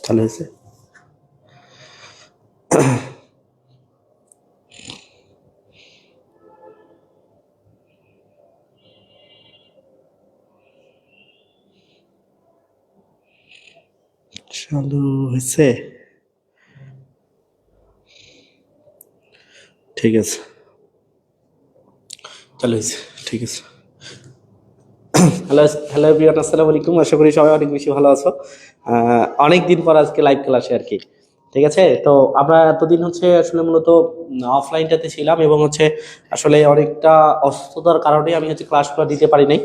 ভালো হয়েছে। চালু হয়েছে, ঠিক আছে, চালু হয়েছে, ঠিক আছে। হ্যালো হ্যালো এভরিওয়ান, আসসালামু আলাইকুম। আশা করি সবাই অনেক বেশি ভালো আছো। অনেক দিন পর আজকে লাইভ ক্লাসে আর কি, ঠিক আছে। তো আমরা এতদিন হচ্ছে আসলে মূলত অফলাইনটাতে ছিলাম এবং হচ্ছে আসলে অনেকটা অসুস্থতার কারণে আমি হচ্ছে ক্লাসগুলো দিতে পারি নাই।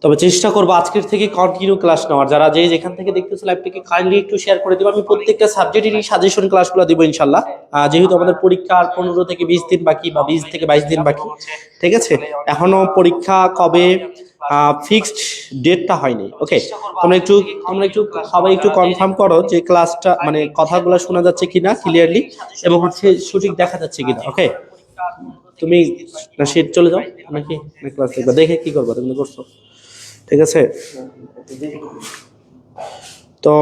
তবে চেষ্টা করবো আজকের থেকে কন্টিনিউ ক্লাস নেওয়ার। যারা যে যেখান থেকে দেখতেছো লাইভটিকে কাইন্ডলি একটু শেয়ার করে দিবো। আমি প্রত্যেকটা সাবজেক্টেরই সাজেশন ক্লাসগুলো দিব ইনশাল্লাহ। যেহেতু আমাদের পরীক্ষা আর 15 থেকে 20 দিন বাকি, বা 20 থেকে 22 দিন বাকি, ঠিক আছে। এখনো পরীক্ষা কবে ফিক্সড ডেটটা হয়নি। ওকে, তোমরা একটু সবাই একটু কনফার্ম করো যে ক্লাসটা মানে কথাগুলো শোনা যাচ্ছে কিনা ক্লিয়ারলি, এবং হচ্ছে সঠিক দেখা যাচ্ছে কিনা। ওকে, তুমি না শীত চলে যাও নাকি ক্লাস দেখবা, দেখে কি করবা, তুমি তো করছো, ঠিক আছে। তো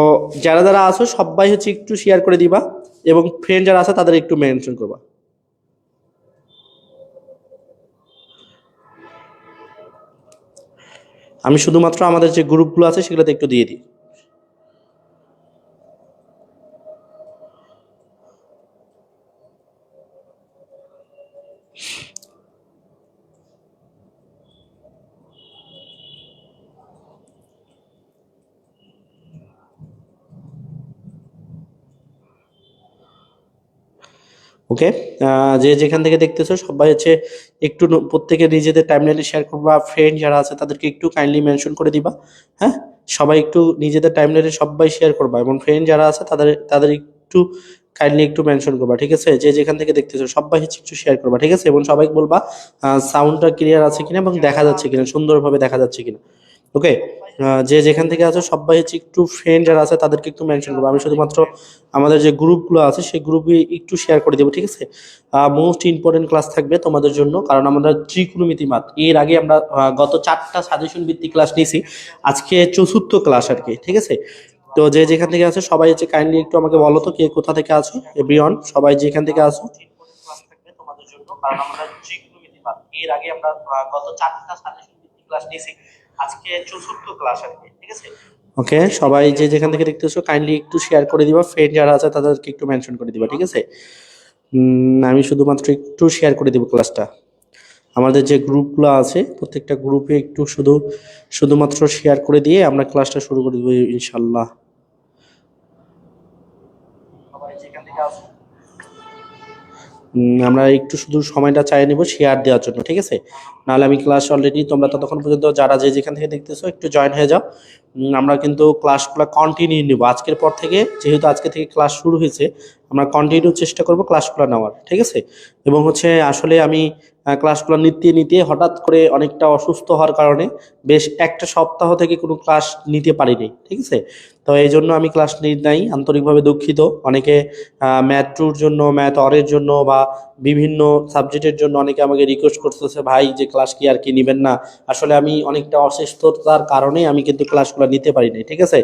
যারা যারা আছো সবাই হচ্ছে একটু শেয়ার করে দিবা, এবং ফ্রেন্ড যারা আছে তাদের একটু মেনশন করবা। আমি শুধুমাত্র আমাদের যে গ্রুপগুলো আছে সেগুলোতে একটু দিয়ে দিই। ওকে, যে যেখান থেকে দেখতেছো সবাই হচ্ছে একটু প্রত্যেকে নিজেদের টাইমলাইনে শেয়ার করবা। ফ্রেন্ড যারা আছে তাদেরকে একটু কাইন্ডলি মেনশন করে দিবা। হ্যাঁ, সবাই একটু নিজেদের টাইমলাইনে সবাই শেয়ার করবা, এবং ফ্রেন্ড যারা আছে তাদের তাদের একটু কাইন্ডলি একটু মেনশন করবা, ঠিক আছে। যে যেখান থেকে দেখতেছো সবাই হচ্ছে একটু শেয়ার করবা, ঠিক আছে। এবং সবাই বলবা সাউন্ডটা ক্লিয়ার আছে কিনা এবং দেখা যাচ্ছে কিনা, সুন্দরভাবে দেখা যাচ্ছে কিনা। ওকে, যে যেখান থেকে আছো সবাই হচ্ছে একটু ফ্রেন্ড যারা আছে তাদেরকে একটু মেনশন করবো। আমি শুধুমাত্র আমাদের যে গ্রুপগুলো আছে সেই গ্রুপে একটু শেয়ার করে দেবো, ঠিক আছে। মোস্ট ইম্পর্টেন্ট ক্লাস থাকবে তোমাদের জন্য, কারণ আমরা ত্রিকোণমিতি মাত্র এর আগে আমরা গত 4টা সাজেশন ভিত্তিক ক্লাস নিয়েছি। আজকে 4র্থ ক্লাস আর কি, ঠিক আছে। তো যে যেখান থেকে আছো সবাই হচ্ছে কাইন্ডলি একটু আমাকে বলো তো কে কোথা থেকে আছো। এভরিওয়ান, সবাই যেখান থেকে আছো, ক্লাস থাকবে তোমাদের জন্য, কারণ আমরা ত্রিকোণমিতি মাত্র এর আগে আমরা গত 4টা সাজেশন ভিত্তিক ক্লাস নিয়েছি। আজকে 4র্থ ক্লাস আর কি, ঠিক আছে। ওকে, সবাই যে যেখান থেকে দেখতেছো কাইন্ডলি একটু শেয়ার করে দিবা। ফ্রেন্ড যারা আছে তাদেরকে একটু মেনশন করে দিবা, ঠিক আছে। আমি শুধুমাত্র একটু শেয়ার করে দিব ক্লাসটা। আমাদের যে গ্রুপগুলো আছে প্রত্যেকটা গ্রুপে একটু শুধুমাত্র শেয়ার করে দিয়ে আমরা ক্লাসটা শুরু করে দেবো ইনশাল্লাহ। সবাই যেখান থেকে আছো আমরা একটু শুধু সময়টা চাই নেব শেয়ার দেওয়ার জন্য, ঠিক আছে। নাহলে আমি ক্লাস অলরেডি, তোমরা ততক্ষণ পর্যন্ত যারা যে যেখান থেকে দেখতেছো একটু জয়েন হয়ে যাও। আমরা কিন্তু ক্লাসগুলো কন্টিনিউ নিব আজকের পর থেকে, যেহেতু আজকে থেকে ক্লাস শুরু হয়েছে। আমরা কন্টিনিউ চেষ্টা করব ক্লাসগুলো নেওয়ার, ঠিক আছে। এবং হচ্ছে আসলে আমি ক্লাসগুলো নিতে নিতে হঠাৎ করে অনেকটা অসুস্থ হওয়ার কারণে বেশ একটা সপ্তাহ থেকে কোনো ক্লাস নিতে পারিনি, ঠিক আছে। তো এই জন্য আমি ক্লাস নিই নাই, আন্তরিকভাবে দুঃখিত। অনেকে ম্যাথ টুর জন্য, ম্যাথ অরের জন্য বা বিভিন্ন সাবজেক্টের জন্য অনেকে আমাকে রিকোয়েস্ট করতেছে, ভাই যে ক্লাস কি আর কি নেবেন না। আসলে আমি অনেকটা অসুস্থতার কারণে আমি কিন্তু ক্লাসগুলো নিতে পারি নাই, ঠিক আছে।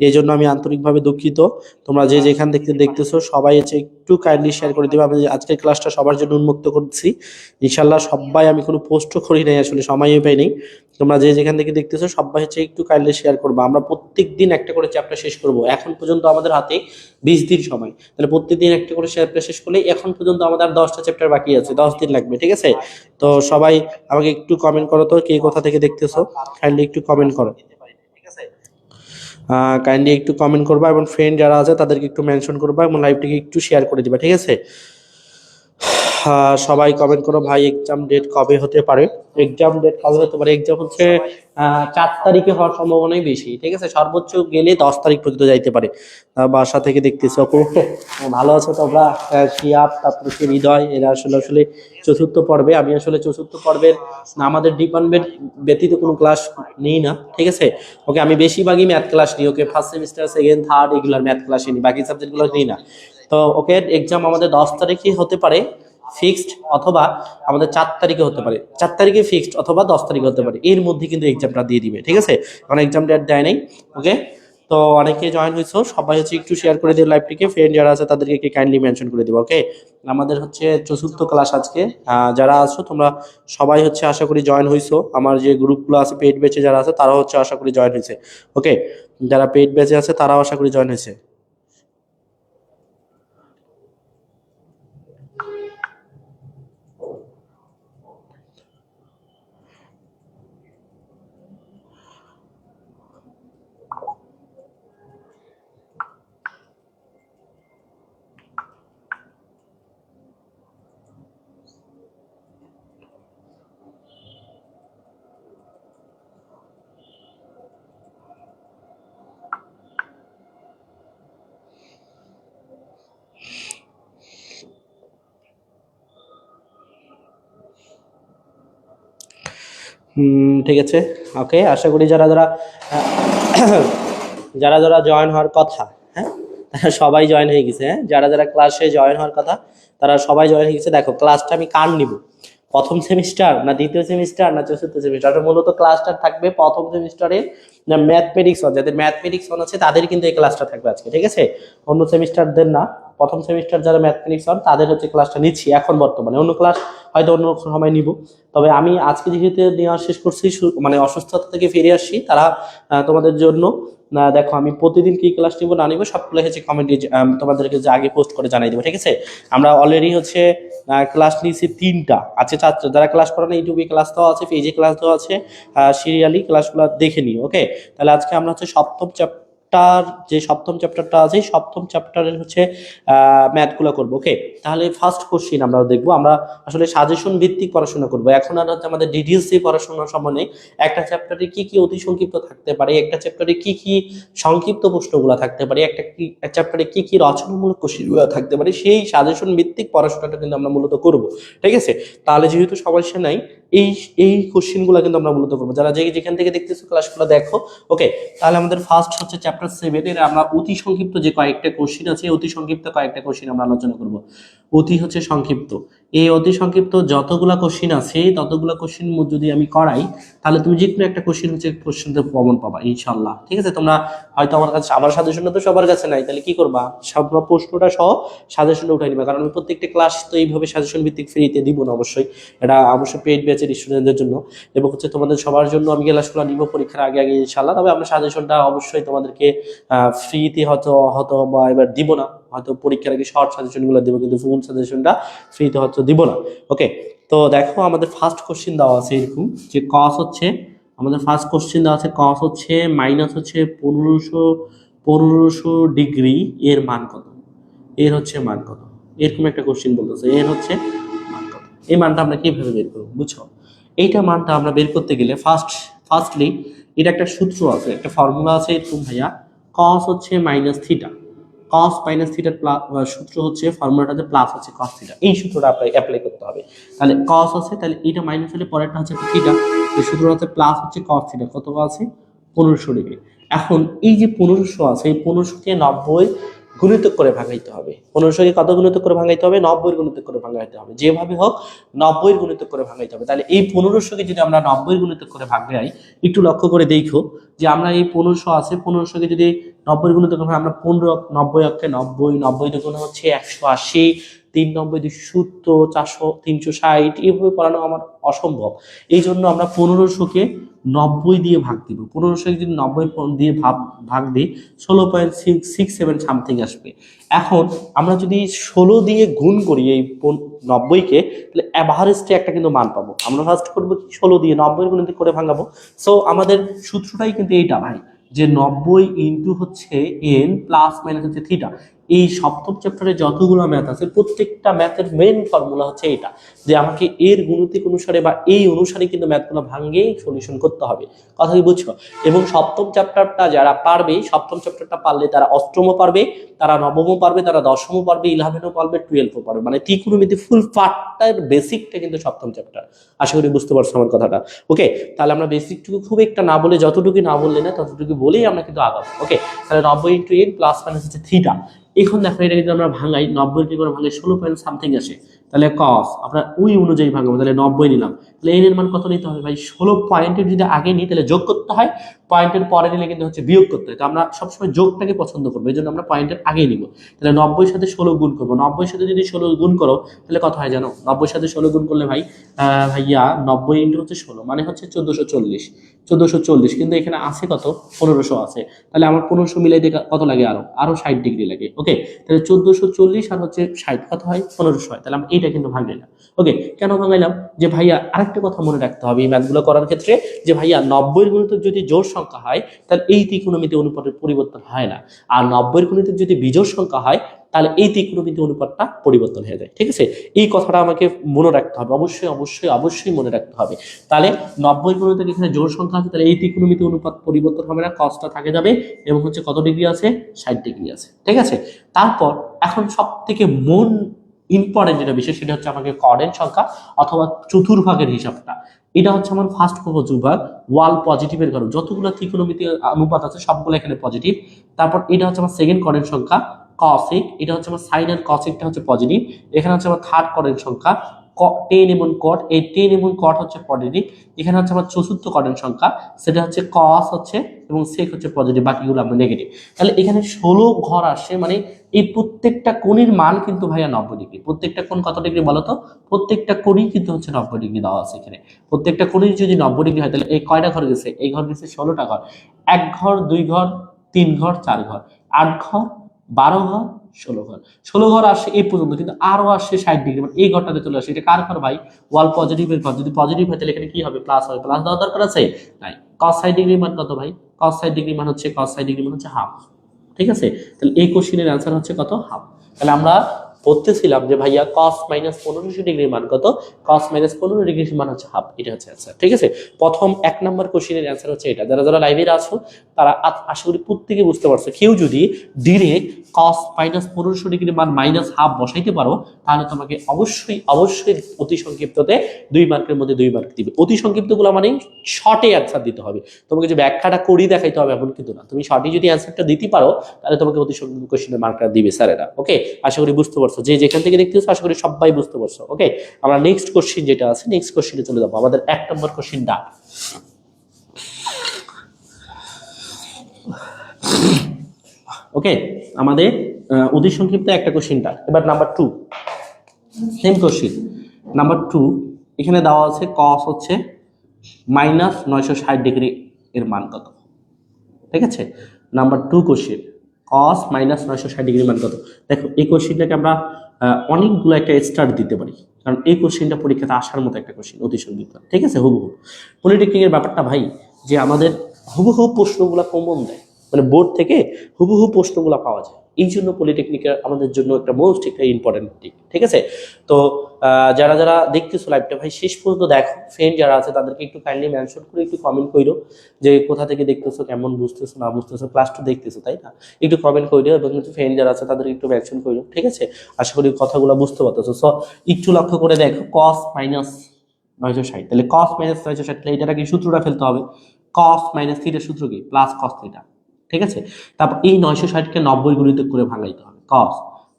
এই জন্য আমি আন্তরিকভাবে দুঃখিত। তোমরা যে যেখান থেকে দেখতেছো সবাই হচ্ছে একটু কাইন্ডলি শেয়ার করে দিবে। আমি আজকের ক্লাসটা সবার জন্য উন্মুক্ত করছি ইনশাল্লাহ। সবাই, আমি কোনো পোস্টও করি নাই, আসলে সময়ই পাই নাই। তোমরা যে যেখান থেকে দেখতেছো সবাই হচ্ছে একটু কাইন্ডলি শেয়ার করবো। আমরা প্রত্যেক দিন একটা করে চ্যাপ্টার শেষ করব। এখন পর্যন্ত আমাদের হাতে 20 দিন সময়, তাহলে প্রত্যেকদিন একটা করে চ্যাপ্টার শেষ করলে এখন পর্যন্ত আমাদের 10টা চ্যাপ্টার বাকি আছে, 10 দিন লাগবে, ঠিক আছে। তো সবাই আমাকে একটু কমেন্ট করো তো কে কোথা থেকে দেখতেছো, কাইন্ডলি একটু কমেন্ট করো। কাইন্ডলি একটু কমেন্ট করবা, এবং ফ্রেন্ড যারা আছে তাদেরকে একটু মেনশন করবা, এবং লাইভটিকে একটু শেয়ার করে দিবা, ঠিক আছে। সবাই কমেন্ট করো ভাই, এক্সাম ডেট কবে হতে পারে। এক্সাম ডেট কবে হতে পারে, এক্সাম হচ্ছে 4 তারিখে হওয়ার সম্ভাবনাই বেশি, ঠিক আছে। সর্বোচ্চ গেলে 10 তারিখ পর্যন্ত যাইতে পারে। বাসা থেকে দেখতেছো ভালো আছো তোমরা। শিয়াব, তারপর হচ্ছে হৃদয়, এরা আসলে আসলে 4র্থ পর্বে। আমি আসলে 4র্থ পর্বের আমাদের ডিপার্টমেন্ট ব্যতীত কোনো ক্লাস নিই না, ঠিক আছে। ওকে, আমি বেশিরভাগই ম্যাথ ক্লাস নিই। ওকে, ফার্স্ট সেমিস্টার, সেকেন্ড, থার্ড এগুলার ম্যাথ ক্লাস নিই, বাকি সাবজেক্টগুলো নিই না। তো ওকে, এক্সাম আমাদের 10 তারিখে হতে পারে ফিক্সড, অথবা আমাদের 4 তারিখে হতে পারে। 4 তারিখে ফিক্সড অথবা 10 তারিখে হতে পারে, এর মধ্যে কিন্তু এক্সামটা দিয়ে দিবে, ঠিক আছে। কারণ এক্সাম ডেট দেয় নাই। ওকে, তো অনেকে জয়েন হয়েছো, সবাই হচ্ছে একটু শেয়ার করে দিও লাইভটিকে, ফ্রেন্ড যারা আছে তাদেরকে একটু কাইন্ডলি মেনশন করে দিও। ওকে, আমাদের হচ্ছে চতুর্থ ক্লাস আজকে। যারা আছো তোমরা সবাই হচ্ছে আশা করি জয়েন হয়েছো, আমার যে গ্রুপগুলো আছে পেইড ব্যাচে যারা আছে তারাও হচ্ছে আশা করি জয়েন হয়েছে। ওকে, যারা পেইড ব্যাচে আছে তারাও আশা করি জয়েন হয়েছে। ঠিক আছে। ওকে, আশা করি যারা যারা যারা যারা জয়েন হওয়ার কথা, হ্যাঁ, তারা সবাই জয়েন হয়ে গেছে। হ্যাঁ, যারা যারা ক্লাসে জয়েন হওয়ার কথা তারা সবাই জয়েন হয়ে গেছে। দেখো ক্লাসটা আমি কার নিব, প্রথম সেমিস্টার না দ্বিতীয় সেমিস্টার না চতুর্থ সেমিস্টার, মূলত ক্লাসটা থাকবে প্রথম সেমিস্টারে না ম্যাথমেটিক্স ওয়ান, যাদের ম্যাথমেটিক্স ওয়ান আছে তাদের কিন্তু এই ক্লাসটা থাকবে আজকে, ঠিক আছে? অন্য সেমিস্টারদের না, প্রথম সেমিস্টার যারা ম্যাথমেটিক্স ওয়ান তাদের হচ্ছে ক্লাসটা নিচ্ছি এখন বর্তমানে। অন্য ক্লাস হয়তো অন্য সময় নিব, তবে আমি আজকে যেহেতু নেওয়া শেষ করছি, মানে অসুস্থতা থেকে ফিরে আসছি, তারা তোমাদের জন্য দেখো আমি প্রতিদিন কি ক্লাস নিব না নিব সবগুলো হচ্ছে কমেন্টে তোমাদেরকে যে আগে পোস্ট করে জানাই দেবো, ঠিক আছে? আমরা অলরেডি হচ্ছে ক্লাস নিয়েছি 3টা, আচ্ছা যারা ক্লাস করে না ইউটিউবে ক্লাস দেওয়া আছে, পেজে ক্লাস দেওয়া আছে, সিরিয়ালি ক্লাসগুলো দেখে নিও। ওকে, তাহলে আজকে আমরা হচ্ছে সপ্তম চ্যাপ্টারটা আছে, সপ্তম চ্যাপ্টারের হচ্ছে ম্যাথগুলো করবো। ওকে, তাহলে ফার্স্ট কোশ্চিন আমরা দেখবো, আমরা আসলে সাজেশন ভিত্তিক পড়াশোনা করবো এখন, আর হচ্ছে আমাদের ডিটেলস দিয়ে পড়াশোনার সময় নেই। একটা চ্যাপ্টারে কি কি অতি সংক্ষিপ্ত থাকতে পারে, একটা চ্যাপ্টারে কি কি সংক্ষিপ্ত প্রশ্নগুলো থাকতে পারে, একটা চ্যাপ্টারে কি কি রচনামূলক কোশ্চিনগুলো থাকতে পারে, সেই সাজেশন ভিত্তিক পড়াশোনাটা কিন্তু আমরা মূলত করব, ঠিক আছে? তাহলে যেহেতু সমস্যা নাই, এই এই কোশ্চিনগুলো কিন্তু আমরা মূলত করবো। যারা যেখান থেকে দেখতেছো ক্লাসগুলো দেখো। ওকে, তাহলে আমাদের ফার্স্ট হচ্ছে চ্যাপ্টার 7 এর আমরা অতি সংক্ষিপ্ত যে কয়েকটা কোশ্চিন আছে, অতি সংক্ষিপ্ত কয়েকটা কোশ্চিন আমরা আলোচনা করব। অতি হচ্ছে সংক্ষিপ্ত, এই অতি সংক্ষিপ্ত যতগুলা কোশ্চিন আছে ততগুলা কোশ্চিন যদি আমি করাই, তাহলে তুমি যে কোনো একটা কোশ্চিন হচ্ছে কোশ্চিনতে কমন পাবা ইনশাআল্লাহ, ঠিক আছে? তোমরা হয়তো আমার কাছে, আমার সাজেশনটা তো সবার কাছে নাই, তাহলে কি করবা, সব প্রশ্নটা সহ সাজেশনটা উঠাই নিবা, কারণ আমি প্রত্যেকটা ক্লাস তো এইভাবে সাজেশন ভিত্তিক ফ্রিতে দিব না, অবশ্যই এটা অবশ্যই পেইড ব্যাচের স্টুডেন্টদের জন্য, এবং হচ্ছে তোমাদের সবার জন্য আমি ক্লাসগুলো নিব পরীক্ষার আগে আগে ইনশাআল্লাহ। তবে আমরা সাজেশনটা অবশ্যই তোমাদেরকে ফ্রিতে হয়তো বা এবার দিব না, হয়তো পরীক্ষার আগে শর্ট সাজেশনগুলো দিব, কিন্তু ফুল সাজেশনটা ফ্রিতে হয়তো দিব না। ওকে, তো দেখো আমাদের ফার্স্ট কোশ্চিন দেওয়া আছে এরকম যে কস হচ্ছে, আমাদের ফার্স্ট কোশ্চিন দেওয়া আছে কস হচ্ছে মাইনাস হচ্ছে 1500 ডিগ্রি এর মান কত, এর হচ্ছে মান কত, এরকম একটা কোশ্চিন বলতেছে, এর হচ্ছে মান কত। এই মানটা আমরা কিভাবে বের করবো বুঝছো? এইটা মানটা আমরা বের করতে গেলে ফার্স্টলি এটা একটা সূত্র আছে, একটা ফর্মুলা আছে এরকম ভাইয়া, কস হচ্ছে মাইনাস থিটা, কস মাইনাস থিটার সূত্র হচ্ছে ফর্মুলাটাতে প্লাস হচ্ছে কস থিটা, এই সূত্রটা অ্যাপ্লাই করতে হবে। তাহলে কস আছে, তাহলে এটা মাইনাস হলে পরেরটা হচ্ছে থিটা, এই সূত্রটা হচ্ছে প্লাস হচ্ছে কস থিটা, কত আছে 1500 ডিগ্রি। এখন এই যে 1500 আছে, এই 1500কে 90 গুণিতক করে ভাঙাইতে হবে। 1500কে কত গুণিতক করে ভাঙাইতে হবে, 90 গুণিতক করে ভাঙাইতে হবে, যেভাবে হোক 90 গুণিতক করে ভাঙাইতে হবে। তাহলে এই 1500কে যদি আমরা 90 গুণিতক করে ভাঙাই, একটু লক্ষ্য করে দেখো যে আমরা এই 1500 আছে, 1500কে যদি 90 গুণিতক করে আমরা 15, 90 অক্ষে 90, 90 দুগুণ হচ্ছে 180, 3 90 270, 400, 360, এইভাবে পড়ানো আমার অসম্ভব। এই জন্য আমরা 1500কে 90 দিয়ে ভাগ দিব, 1500কে যদি 90 দিয়ে ভাগ দিই 16.67 সামথিং আসবে। এখন আমরা যদি 16 দিয়ে গুণ করি এই 90কে, তাহলে অ্যাভারেজটা একটা কিন্তু মান পাবো। আমরা ফার্স্ট করবো কি, 16 দিয়ে 90 গুণিত করে ভাঙাবো। সো আমাদের সূত্রটাই কিন্তু এইটা ভাই, যে 90 ইন্টু হচ্ছে এন প্লাস মাইনাস হচ্ছে থিটা। এই সপ্তম চ্যাপ্টারে যতগুলো ম্যাথ আছে প্রত্যেকটা ম্যাথের মেইন ফর্মুলা হচ্ছে এটা, যে আমাকে এর গুণিতিক অনুসারে বা এই অনুসারে কিন্তু ম্যাথগুলো ভাঙিয়ে সলিউশন করতে হবে। কথা কি বুঝছো? এবং সপ্তম চ্যাপ্টারটা যারা পারবে, সপ্তম চ্যাপ্টারটা পারলে তারা অষ্টমও পারবে, তারা নবমও পারবে, তারা দশমও পারবে, 11ও পারবে, 12ও পারবে, মানে ত্রিকোণমিতি ফুল পার্টটার বেসিকটা কিন্তু সপ্তম চ্যাপ্টার। আশা করি বুঝতে পারছো আমার কথাটা। ওকে, তাহলে আমরা বেসিকটুকু খুব একটা না বলে, যতটুকু না বললে না ততটুকু বলেই আমরা কিন্তু আগাবো। ওকে, তাহলে 90 ইন্টু এন প্লাস মাইনাস হচ্ছে থিটা। এখন দেখো এটা যদি আমরা ভাঙাই, 90 কি করে ভাঙাই, 16 পয়েন্ট সামথিং আসে, তাহলে কস আপনার ওই অনুযায়ী ভাঙাবো, তাহলে 90 নিলাম। তাহলে এন এর মান কত নিতে হবে ভাই? 16 পয়েন্টের যদি আগে নিই তাহলে যোগ করতে হয়, পয়েন্টের পরে নিলে কিন্তু হচ্ছে বিয়োগ করতে হয়। তো আমরা সবসময় যোগটাকে পছন্দ করবো, এই জন্য আমরা পয়েন্টের আগে নিব। তাহলে 90 সাথে 16 গুণ করবো, 90 সাথে যদি 16 গুণ করো তাহলে কত হয় জানো? 90 সাথে 16 গুণ করলে ভাই ভাইয়া 90 ইন্টু হচ্ছে 16 মানে হচ্ছে 1440, 1440। কিন্তু এখানে আছে কত? 1500 আছে। তাহলে আমার 1500 মিলাই দিয়ে কত লাগে? আরো 60 ডিগ্রি লাগে। ওকে, তাহলে 1440 আর হচ্ছে 60 কত হয়? 1500 হয়। তাহলে আমরা এইটা কিন্তু ভাঙাইলাম। ওকে, কেন ভাঙাইলাম? যে ভাইয়া আরেকটা কথা মনে রাখতে হবে এই ম্যাথগুলো করার ক্ষেত্রে, যে ভাইয়া 90 এর গুণিতক যদি জোড় সংখ্যা হয় তাহলে এই ত্রিকোণমিতি অনুপাতের পরিবর্তন হয় না, আর 90 এর গুণিতক যদি বিজোড় সংখ্যা হয় তাহলে এই ত্রিকোণমিতি অনুপাতটা পরিবর্তন হয়ে যায়। ঠিক আছে, এই কথাটা আমাকে মনে রাখতে হবে, অবশ্যই অবশ্যই অবশ্যই মনে রাখতে হবে। তাহলে 90 গুণিতক এখানে জোড় সংখ্যা আছে, তাহলে এই ত্রিকোণমিতি অনুপাত পরিবর্তন হবে না, কসটা থাকে যাবে এবং হচ্ছে কত ডিগ্রি আছে? 60 ডিগ্রি আছে। ঠিক আছে, তারপর এখন সব থেকে মন ইম্পর্টেন্ট যেটা বিষয় সেটা হচ্ছে আমাকে কোঅর্ডিনেট সংখ্যা অথবা চতুর্ভাগের হিসাবটা। এটা হচ্ছে আমার ফার্স্ট চতুর্ভাগ, ওয়াল পজিটিভের ঘর, যতগুলো ত্রিকোণমিতি অনুপাত আছে সবগুলো এখানে পজিটিভ। তারপর এটা হচ্ছে আমার সেকেন্ড কোঅর্ডিনেট সংখ্যা কসিক, এটা হচ্ছে আমার সাইন আর কসিকটা হচ্ছে পজিটিভ। এখানে হচ্ছে আমার থার্ড কোঅর্ডিনেট সংখ্যা টেন এবং কট, এই টেন এবং কট হচ্ছে পজিটিভ। এখানে হচ্ছে আমার চতুর্থ কোঅর্ডিনেট সংখ্যা, সেটা হচ্ছে কস হচ্ছে এবং সেক হচ্ছে পজিটিভ, বাকিগুলো আমরা নেগেটিভ। তাহলে এখানে 16 ঘর আসে, মানে এই প্রত্যেকটা কোণের মান কিন্তু ভাইয়া 90 ডিগ্রি। প্রত্যেকটা কোণ কত ডিগ্রি বলতো? প্রত্যেকটা কোণই কিন্তু হচ্ছে 90 ডিগ্রি দেওয়া আছে এখানে। প্রত্যেকটা কোণই যদি 90 ডিগ্রি হয় তাহলে এই কয়টা ঘর গেছে? এই ঘর গেছে 16টা ঘর। 1 ঘর, 2 ঘর, 3 ঘর, 4 ঘর, 8 ঘর, 12 ঘর, 16 ঘর। 16 ঘর আসে এই পর্যন্ত, কিন্তু আরো আসে 60 ডিগ্রি, মানে এই ঘরটাতে চলে আসে। এটা কার ঘর ভাই? ওয়াল পজিটিভের ঘর। যদি পজিটিভ হয় তাহলে এখানে কি হবে? প্লাস হবে। প্লাস দেওয়ার দরকার আছে? নাই। cos 60 ডিগ্রি মান কত ভাই? cos 60 ডিগ্রি মান হচ্ছে হাফ। ঠিক আছে, তাহলে এই কোশ্চেনের অ্যান্সার হচ্ছে কত? হাফ। তাহলে আমরা বলতেছিলাম যে ভাইয়া cos মাইনাস 1500 ডিগ্রির মান কত? cos মাইনাস 15 ডিগ্রির মান হচ্ছে হাফ। এটা হচ্ছে অ্যান্সার। ঠিক আছে, প্রথম 1 নম্বর কোশ্চেনের অ্যান্সার হচ্ছে এটা। যারা যারা লাইভে আছো তারা আশা করি প্রত্যেকে বুঝতে পারছো। কেউ যদি ডিরেক্ট cos মাইনাস 1500 ডিগ্রির মান মাইনাস হাফ বসাইতে পারো তাহলে তোমাকে অবশ্যই অবশ্যই অতি সংক্ষিপ্ততে 2 মার্কের মধ্যে 2 মার্ক দিবে। অতি সংক্ষিপ্তগুলো মানে শর্টে অ্যান্সার দিতে হবে, তোমাকে যে ব্যাখ্যাটা করি দেখাইতে হবে এমন কিন্তু না। তুমি শর্টে যদি অ্যান্সারটা দিতে পারো তাহলে তোমাকে অতি সংক্ষিপ্ত কোশ্চেনের মার্কটা দিবে স্যারেরা। ওকে, আশা করি বুঝতে পারছো। যে যেখান থেকে দেখতেছো আশা করি সবাই বুঝতে পারছো। ওকে, আমরা নেক্সট কোশ্চেন যেটা আছে নেক্সট কোশ্চেনে চলে যাবো। আমাদের 1 নম্বর কোশ্চেনটা, ওকে, আমাদের অতি সংক্ষিপ্ত একটা কোশ্চেনটা। এবার নাম্বার 2, সেম কোশ্চেন নাম্বার 2। এখানে দেওয়া আছে cos হচ্ছে মাইনাস 960 ডিগ্রি এর মান কত? ঠিক আছে, number 2 question, cos minus 960 degree মান কত? দেখো এই কোশ্চেনটাকে আমরা অনেকগুলো একটা স্টার দিতে পারি, কারণ এই কোশ্চেনটা পরীক্ষাতে আসার মতো একটা কোশ্চেন, অতি সংক্ষিপ্ত। ঠিক আছে, হুবহু পলিটেকনিকের ব্যাপারটা ভাই, যে আমাদের হুবহু প্রশ্নগুলো কমন দেয়, মানে বোর্ড থেকে হুবহু প্রশ্নগুলো পাওয়া যায়। এই জন্য পলিটেকনিকের আমাদের জন্য একটা মোস্ট একটা ইম্পর্টেন্ট দিক। ঠিক আছে, তো যারা যারা দেখতেছো লাইভটা ভাই শেষ পর্যন্ত দেখো, ফ্রেন্ড যারা আছে তাদেরকে একটু কাইন্ডলি মেনশন করে একটু কমেন্ট করো যে কোথা থেকে দেখতেছো, কেমন বুঝতেছো না বুঝতেছো, ক্লাস 2 দেখতেছো তাই না, একটু কমেন্ট করো এবং কিন্তু ফ্রেন্ড যারা আছে তাদেরকে একটু মেনশন করো। ঠিক আছে, আশা করি কথাগুলো বুঝতে পারতেছো। সো একটু লক্ষ্য করে দেখো, cos মাইনাস 960, তাহলে cos মাইনাস 960, তাহলে এটা কি সূত্রটা ফেলতে হবে? cos মাইনাস থিটার সূত্র কি? Plus cos theta. ঠিক আছে, তারপর এই 960কে 90 গুণিত করে ভাঙাইতে হবে। cos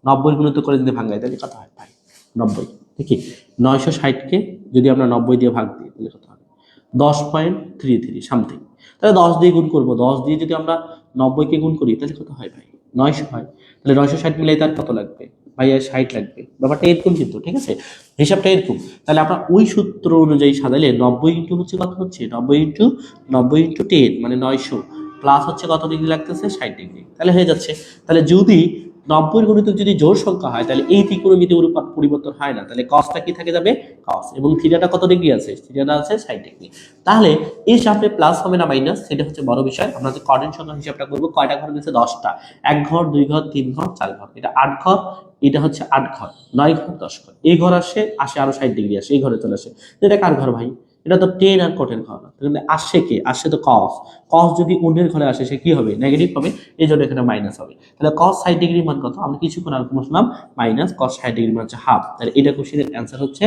90 গুণিত করে যদি ভাঙাই তাহলে কত হয় ভাই? 90। ঠিক, 960কে যদি আমরা 90 দিয়ে ভাগ দিই তাহলে কত হবে? 10.33 সামথিং। তাহলে 10 দিয়ে গুণ করবো, 10 দিয়ে যদি আমরা 90কে গুণ করি তাহলে কত হয় ভাই? 900 হয়। তাহলে 960 মিলাই তার কত লাগবে ভাইয়া? 60 লাগবে। ব্যাপারটা এরকম কিন্তু। ঠিক আছে, হিসাবটা এরকম। তাহলে আমরা ওই সূত্র অনুযায়ী সাজাইলে 90 ইন্টু হচ্ছে কত হচ্ছে? 90 ইন্টু 10 মানে 900 প্লাস হচ্ছে কত ডিগ্রি লাগতেছে? 60 ডিগ্রি। তাহলে হয়ে যাচ্ছে। তাহলে যদি 90 গুণিতক যদি জোড় সংখ্যা হয় তাহলে এই ত্রিকোণমিতি অনুপাত পরিবর্তন হয় না, তাহলে cosটা কি থাকে যাবে? cos, এবং থিটাটা কত ডিগ্রি আছে? থিটাটা আছে 60 ডিগ্রি। তাহলে এই সামনে প্লাস হবে না মাইনাস, সেটা হচ্ছে বড় বিষয়। আমরা যে কোঅর্ডিনেট সংখ্যা হিসাবটা করব, কয়টা ঘর গেছে? 10টা। 1 ঘর, 2 ঘর, 3 ঘর, 4 ঘর, এটা 8 ঘর, এটা হচ্ছে 8 ঘর, 9 ঘর, 10 ঘর। এই ঘর আসে আরো 60 ডিগ্রি আসে, এই ঘরে চলে আসে। এটা কার ঘর ভাই? এটা তো 10 আর কোটের ঘর। তাহলে আসে কে? আসে তো cos। cos যদি অন্যের ঘরে আসে সে কি হবে? নেগেটিভ হবে, এই জন্য এখানে মাইনাস হবে। তাহলে cos 60 ডিগ্রি মান কত? আমরা কিছুক্ষণ আগে বললাম মাইনাস cos 60 ডিগ্রি মান হচ্ছে হাফ। তাহলে এটা কোশ্চেনের অ্যান্সার হচ্ছে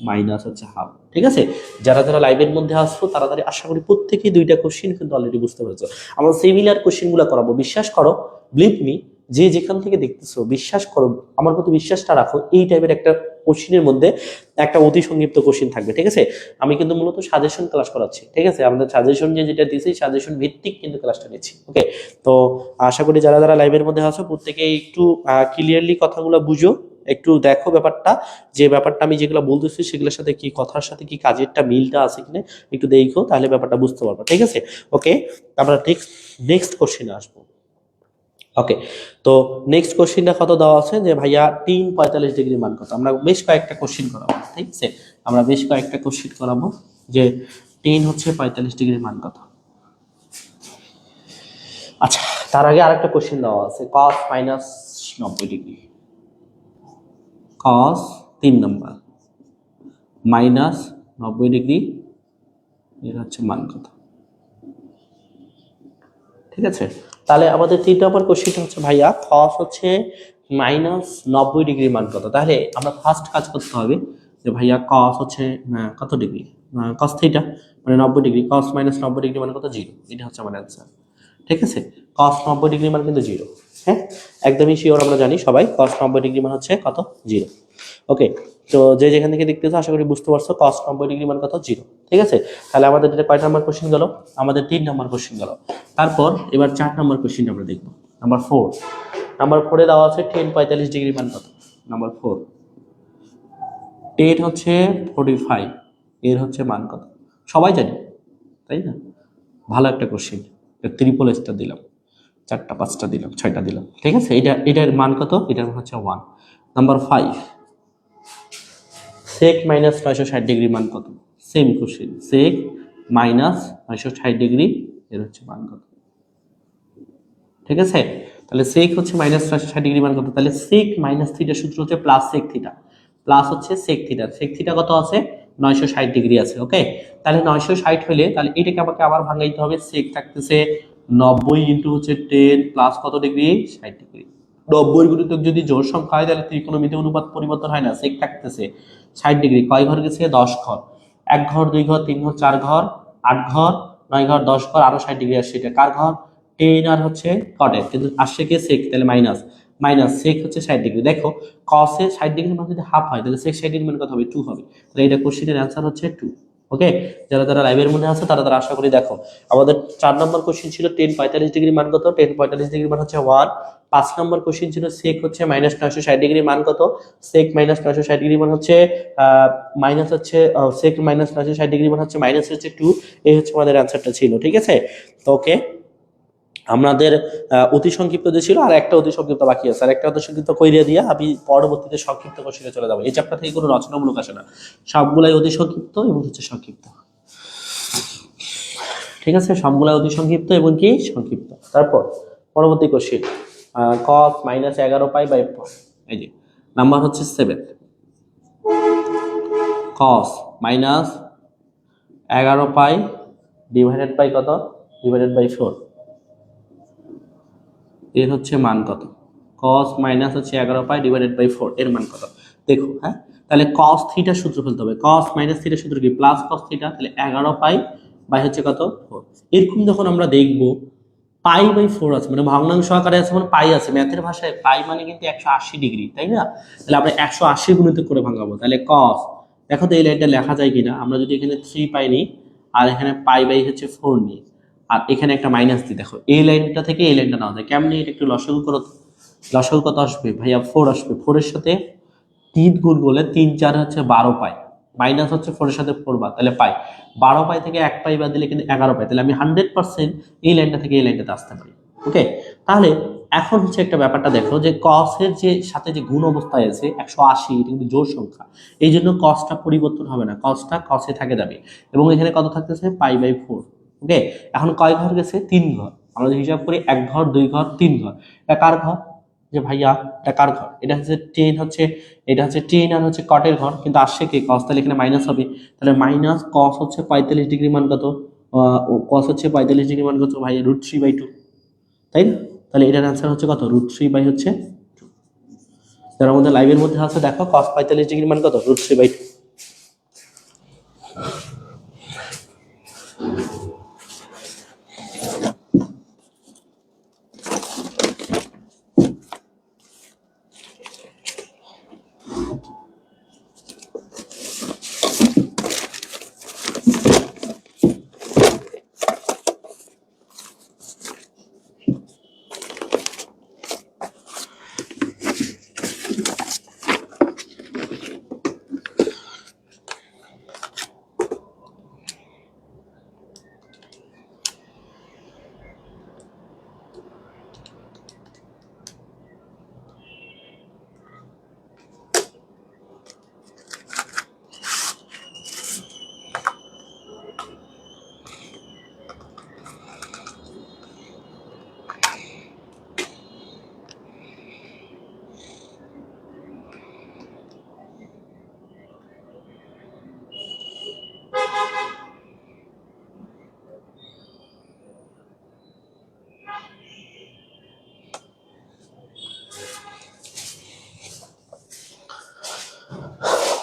মাইনাস হচ্ছে হাফ। ঠিক আছে, যারা যারা লাইভের মধ্যে আসছো তাড়াতাড়ি, আশা করি প্রত্যেকেই 2টা কোশ্চেন কিন্তু অলরেডি বুঝতে পেরেছো। আমরা সিমিলার কোশ্চেনগুলো করাবো, বিশ্বাস করো, বিলিভ মি, যে যেখান থেকে দেখতেছো বিশ্বাস করো, আমার প্রতি বিশ্বাসটা রাখো। এই টাইপের একটা কোশ্চিনের মধ্যে একটা অতি সংক্ষিপ্ত কোশ্চিন থাকবে, ঠিক আছে? আমি কিন্তু মূলত সাজেশন ক্লাস করাচ্ছি, ঠিক আছে? আমাদের সাজেশন যেটা দিয়েছি সাজেশন ভিত্তিক কিন্তু ক্লাসটা নিচ্ছি। ওকে, তো আশা করি যারা যারা লাইভের মধ্যে আছো প্রত্যেকে একটু ক্লিয়ারলি কথাগুলো বুঝো, একটু দেখো ব্যাপারটা, যে ব্যাপারটা আমি যেগুলো বলতেছি সেগুলোর সাথে কি কথার সাথে কি কাজেরটা মিলটা আছে কিনা একটু দেখো, তাহলে ব্যাপারটা বুঝতে পারবো, ঠিক আছে? ওকে, আমরা নেক্সট কোশ্চিনে আসবো। ওকে, তো নেক্সট কোশ্চিনটা কত দেওয়া আছে যে ভাইয়া 3 45 ডিগ্রি মান কত? আমরা বেশ কয়েকটা কোশ্চিন করাবো, ঠিক আছে? আমরা বেশ কয়েকটা কোশ্চিন করাবো যে 3 45 ডিগ্রি মান কত। আচ্ছা, তার আগে আরেকটা কোশ্চিন দেওয়া আছে cos মাইনাস 90 ডিগ্রি, cos 3 নম্বর মাইনাস 90 ডিগ্রি, এর হচ্ছে মান কত? ঠিক আছে, তাহলে আমাদের 3 নম্বর কোশ্চিনটা হচ্ছে ভাইয়া cos হচ্ছে -90 ডিগ্রি মান কত? তাহলে আমরা ফার্স্ট কাজ করতে হবে যে ভাইয়া cos হচ্ছে কত ডিগ্রি, cos থিটা মানে 90 ডিগ্রি, cos -90 ডিগ্রি মানে কত? 0। এটা হচ্ছে আমার অ্যান্সার, ঠিক আছে? cos 90 ডিগ্রি মানে কিন্তু 0, হ্যাঁ, একদমই শিওর, আমরা জানি সবাই cos 90 ডিগ্রি মানে হচ্ছে কত? 0। ওকে, তো যে যেখান থেকে দেখতেছো আশা করি বুঝতে পারছো cos 90 ডিগ্রি মানে কত? 0, ঠিক আছে? তাহলে আমাদের এটা কয় নাম্বার কোশ্চিন গেল? আমাদের 3 নম্বর কোশ্চিন গেল। তারপর এবার 4 নম্বর কোশ্চিন আমরা দেখবো, নাম্বার 4। নাম্বার 4-এ দেওয়া আছে 10 45 ডিগ্রি মান কত? নাম্বার 4, 10 হচ্ছে 45, এর হচ্ছে মান কত? সবাই জানি, তাই না? ভালো একটা কোশ্চিন, ট্রিপল স্টার দিলাম, 4টা 5টা দিলাম, 6টা দিলাম, ঠিক আছে? এটার মান কত? এটার মান হচ্ছে 1। নাম্বার 5, সেক মাইনাস 960 ডিগ্রি মান কত? Same question, sec minus 960 degree, এর হচ্ছে মান কত? ঠিক আছে, তাহলে সেক হচ্ছে -960 ডিগ্রি মান কত? তাহলে সেক মাইনাস থিটার সূত্র হচ্ছে প্লাস সেক থিটা, প্লাস হচ্ছে সেক থিটা। সেক থিটা কত আছে? 960 ডিগ্রি আছে। ওকে, তাহলে 960 হলে তাহলে এটাকে আমাকে আবার ভাঙাইতে হবে। সেক থাকতেছে 90 ইন্টু হচ্ছে 10 প্লাস কত ডিগ্রি? 60 ডিগ্রি। 90 গুণিতক যদি জোড় সংখ্যা হয় তাহলে ত্রিকোণমিতি অনুপাত পরিবর্তন হয় না। সেক থাকতেছে 60 ডিগ্রি, কয় ঘর গেছে? 10 ঘর। 1 ঘর, 2 ঘর, 3 ঘর, 4 ঘর, 8 ঘর, 9 ঘর, 10 ঘর, আরো 60 ডিগ্রি আসছে। এটা কার ঘর? টেন আর হচ্ছে কটের, কিন্তু আসছে কি সেক, তাহলে মাইনাস মাইনাস সেক হচ্ছে 60 ডিগ্রি। দেখো কসে 60 ডিগ্রি মানে যদি হাফ হয় তাহলে সেক 60 ডিগ্রি মানে কত হবে? 2 হবে। তাহলে এটা কোশ্চেনের অ্যান্সার হচ্ছে 2। ওকে, যারা যারা লাইভের মধ্যে আছে তারা তারা আশা করি দেখো। আমাদের 4 নম্বর কোশ্চেন ছিল 10 45 ডিগ্রি মান কত? 10 45 ডিগ্রি মান হচ্ছে 1। 5 নম্বর কোশ্চেন ছিল সেক হচ্ছে -960 ডিগ্রি মান কত? সেক -960 ডিগ্রি মান হচ্ছে মাইনাস হচ্ছে সেক -960 ডিগ্রি মান হচ্ছে মাইনাস হচ্ছে 2। এই হচ্ছে আমাদের অ্যান্সারটা ছিল, ঠিক আছে? তো ওকে, আমাদের অতি সংক্ষিপ্ত যে ছিল আর একটা অতি সংক্ষিপ্ত বাকি আছে, আর একটা অতি সংক্ষিপ্ত কইরিয়া দিয়া আমি পরবর্তীতে সংক্ষিপ্ত কোশ্চেনে চলে যাবো। এই চ্যাপ্টার থেকে কোনো রচনামূলক আসে না, সবগুলাই অতি সংক্ষিপ্ত এবং হচ্ছে সংক্ষিপ্ত, ঠিক আছে? সবগুলাই অতি সংক্ষিপ্ত এবং কি সংক্ষিপ্ত। তারপর পরবর্তী কোশ্চেন, cos -11 পাই বাই, এই যে নাম্বার হচ্ছে 7, cos -11 পাই ডিভাইডেড বাই কত? ডিভাইডেড বাই 4, এর হচ্ছে মান কত? cos মাইনাস হচ্ছে 11 পাই ডিভাইডেড বাই 4, এর মান কত? দেখো, হ্যাঁ, তাহলে cos থিটার সূত্র ফেলতে হবে। cos মাইনাস থিটার সূত্র কি? প্লাস cos থিটা, তাহলে 11 পাই বাই হচ্ছে কত? 4। এরকম যখন আমরা দেখব পাই বাই 4 আছে মানে ভগ্নাংশ আকারে আছে, মানে পাই আছে, ম্যাথের ভাষায় পাই মানে কিন্তু 180 ডিগ্রি, তাই না? তাহলে আমরা 180 গুণিত করে ভাঙাবো। তাহলে cos, দেখো তো এই লাইনটা লেখা যায় কিনা। আমরা যদি এখানে 3 পাই নিই আর এখানে পাই বাই হচ্ছে 4 নিই আর এখানে একটা মাইনাস দিই, দেখো এই লাইনটা থেকে এই লাইনটা নেওয়া যায় কেমনি? এটা একটু লসাগু করো। লসাগু কত আসবে ভাইয়া? 4 আসবে। 4 এর সাথে 3 গুণ করলে 3 4 হচ্ছে 12 পাই, মাইনাস হচ্ছে 4 এর সাথে 4 বার, তাহলে পাই 12 পাই থেকে 1 পাই বাদ দিলে কিন্তু 11 পাই। তাহলে আমি 100% এই লাইনটা থেকে এই লাইনটাতে আসতে পারি। ওকে, তাহলে এখন হচ্ছে একটা ব্যাপারটা দেখো যে cos এর যে সাথে যে গুণ অবস্থায় আছে 180, এটা কিন্তু জোড় সংখ্যা, এই জন্য cosটা পরিবর্তন হবে না, cosটা cos এ থাকে যাবে এবং এখানে কত থাকতেছে? Pi by 4। ওকে, এখন কয় ঘর গেছে? 3 ঘর। আমরা যদি হিসাব করি 1 ঘর, 2 ঘর, 3 ঘর। এটা কার ঘর? যে ভাইয়া এটা কার ঘর? এটা হচ্ছে 10 হচ্ছে, এটা হচ্ছে 10 আর হচ্ছে কটের ঘর, কিন্তু আসছে কি? cos, তাহলে এখানে মাইনাস হবে। তাহলে মাইনাস cos হচ্ছে 45 ডিগ্রি মান কত? cos হচ্ছে 45 ডিগ্রি মান কত ভাইয়া? √3/2, তাই না? তাহলে এটার অ্যান্সার হচ্ছে কত? √3 বাই হচ্ছে 2। যারা আমাদের লাইভের মধ্যে আছে দেখো cos 45 ডিগ্রি মান কত? √3/2।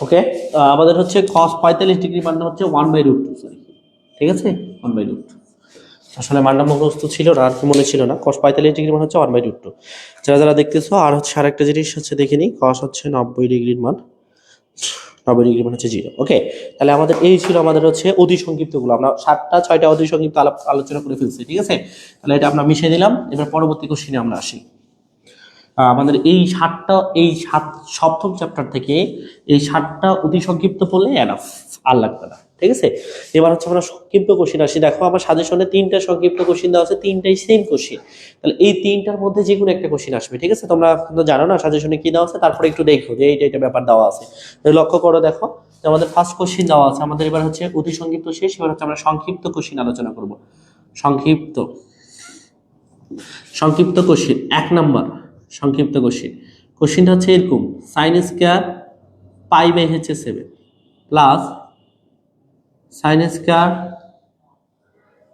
ওকে, আমাদের হচ্ছে cos 45 ডিগ্রি মানটা হচ্ছে 1/√2, সরি, ঠিক আছে, 1/√2। আসলে মানটা মুখস্থ ছিল না, আর কি মনে ছিল না। cos 45 ডিগ্রি মান হচ্ছে 1/√2। যারা যারা দেখতেছো, আর হচ্ছে আরেকটা জিনিস হচ্ছে দেখে নিই, cos হচ্ছে 90 ডিগ্রির মান, 90 ডিগ্রি মান হচ্ছে 0। ওকে, তাহলে আমাদের এই ছিল আমাদের হচ্ছে অতি সংক্ষিপ্তগুলো, আমরা 7টা 6টা অতি সংক্ষিপ্ত আলোচনা করে ফেলছি, ঠিক আছে। তাহলে এটা আমরা মিশিয়ে দিলাম। এবার পরবর্তী কোশ্চেনে আমরা আসি। আমাদের এই সপ্তম চ্যাপ্টার থেকে এই 7টা অতি সংক্ষিপ্ত পড়লে এনাফ, আর লাগবে না, ঠিক আছে। এবার হচ্ছে আমরা সংক্ষিপ্ত কোশ্চেন আসি। দেখো আমার সাজেশনে 3টা সংক্ষিপ্ত কোশ্চেন দেওয়া আছে, 3টাই সেম কোশ্চেন। তাহলে এই 3টার মধ্যে যে কোনো একটা কোশ্চেন আসবে, ঠিক আছে। তোমরা কিন্তু জানো না সাজেশনে কি দেওয়া আছে, তারপরে একটু দেখো যে এইটা ব্যাপার দেওয়া আছে। লক্ষ্য করো, দেখো যে আমাদের ফার্স্ট কোশ্চেন দেওয়া আছে, আমাদের এবার হচ্ছে অতি সংক্ষিপ্ত শেষ, এবার হচ্ছে আমরা সংক্ষিপ্ত কোশ্চেন আলোচনা করব। সংক্ষিপ্ত সংক্ষিপ্ত কোশ্চেন 1 নাম্বার সংক্ষিপ্ত কোশ্চেনটা হচ্ছে এরকম, sin স্কয়ার পাই বাই হচ্ছে 7 plus sin square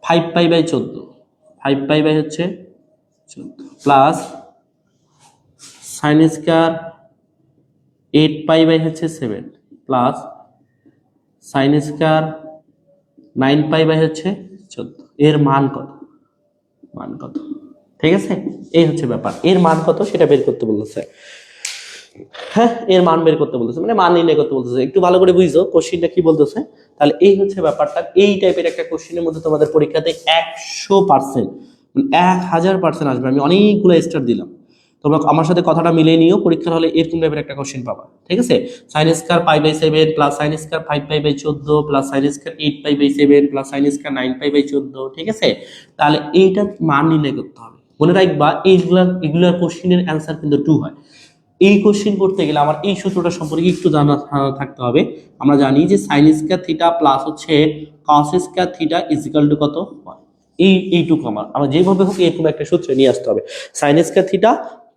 5 pi by 14, 5 pi by হচ্ছে 14 plus sin square 8 pi by হচ্ছে 7 plus sin square 9 pi by হচ্ছে 14। এর মান কত? মান কত? ঠিক আছে, এই হচ্ছে ব্যাপার। এর মান কত সেটা বের করতে বলেছে। হ্যাঁ, এর মান বের করতে বলতেছে, মানে মান নির্ণয় করতে বলতেছে। একটু ভালো করে বুঝছো কোশ্চেনটা কি বলতেছে। তাহলে এই হচ্ছে ব্যাপারটা। এই টাইপের একটা কোশ্চেনের মধ্যে তোমাদের পরীক্ষাতে 100%, 1000% আসবে। আমি অনেকগুলো স্টার দিলাম, তোমরা আমার সাথে কথাটা মিলিয়ে নিও। পরীক্ষার হলে এরকম টাইপের একটা কোশ্চেন পাবা, ঠিক আছে। sin square pi by 7 plus sin square 5 pi by 14 plus sin square 8 pi by 7 plus sin square 9 pi by 14, ঠিক আছে। তাহলে এইটা মান নির্ণয় করতে হবে। মনে রাখবা এগুলার কোশ্চেনের অ্যান্সার কিন্তু 2 হয়। এই কোশ্চেন করতে গেলে আমার এই সূত্রটা সম্পর্কে একটু জানা থাকতে হবে। আমরা জানি যে sin স্কয়ার থিটা প্লাস হচ্ছে cos square theta is equal two কত? এইটুকু আমরা যেভাবে হোক এরকম একটা সূত্র নিয়ে আসতে হবে। sin স্কয়ার থিটা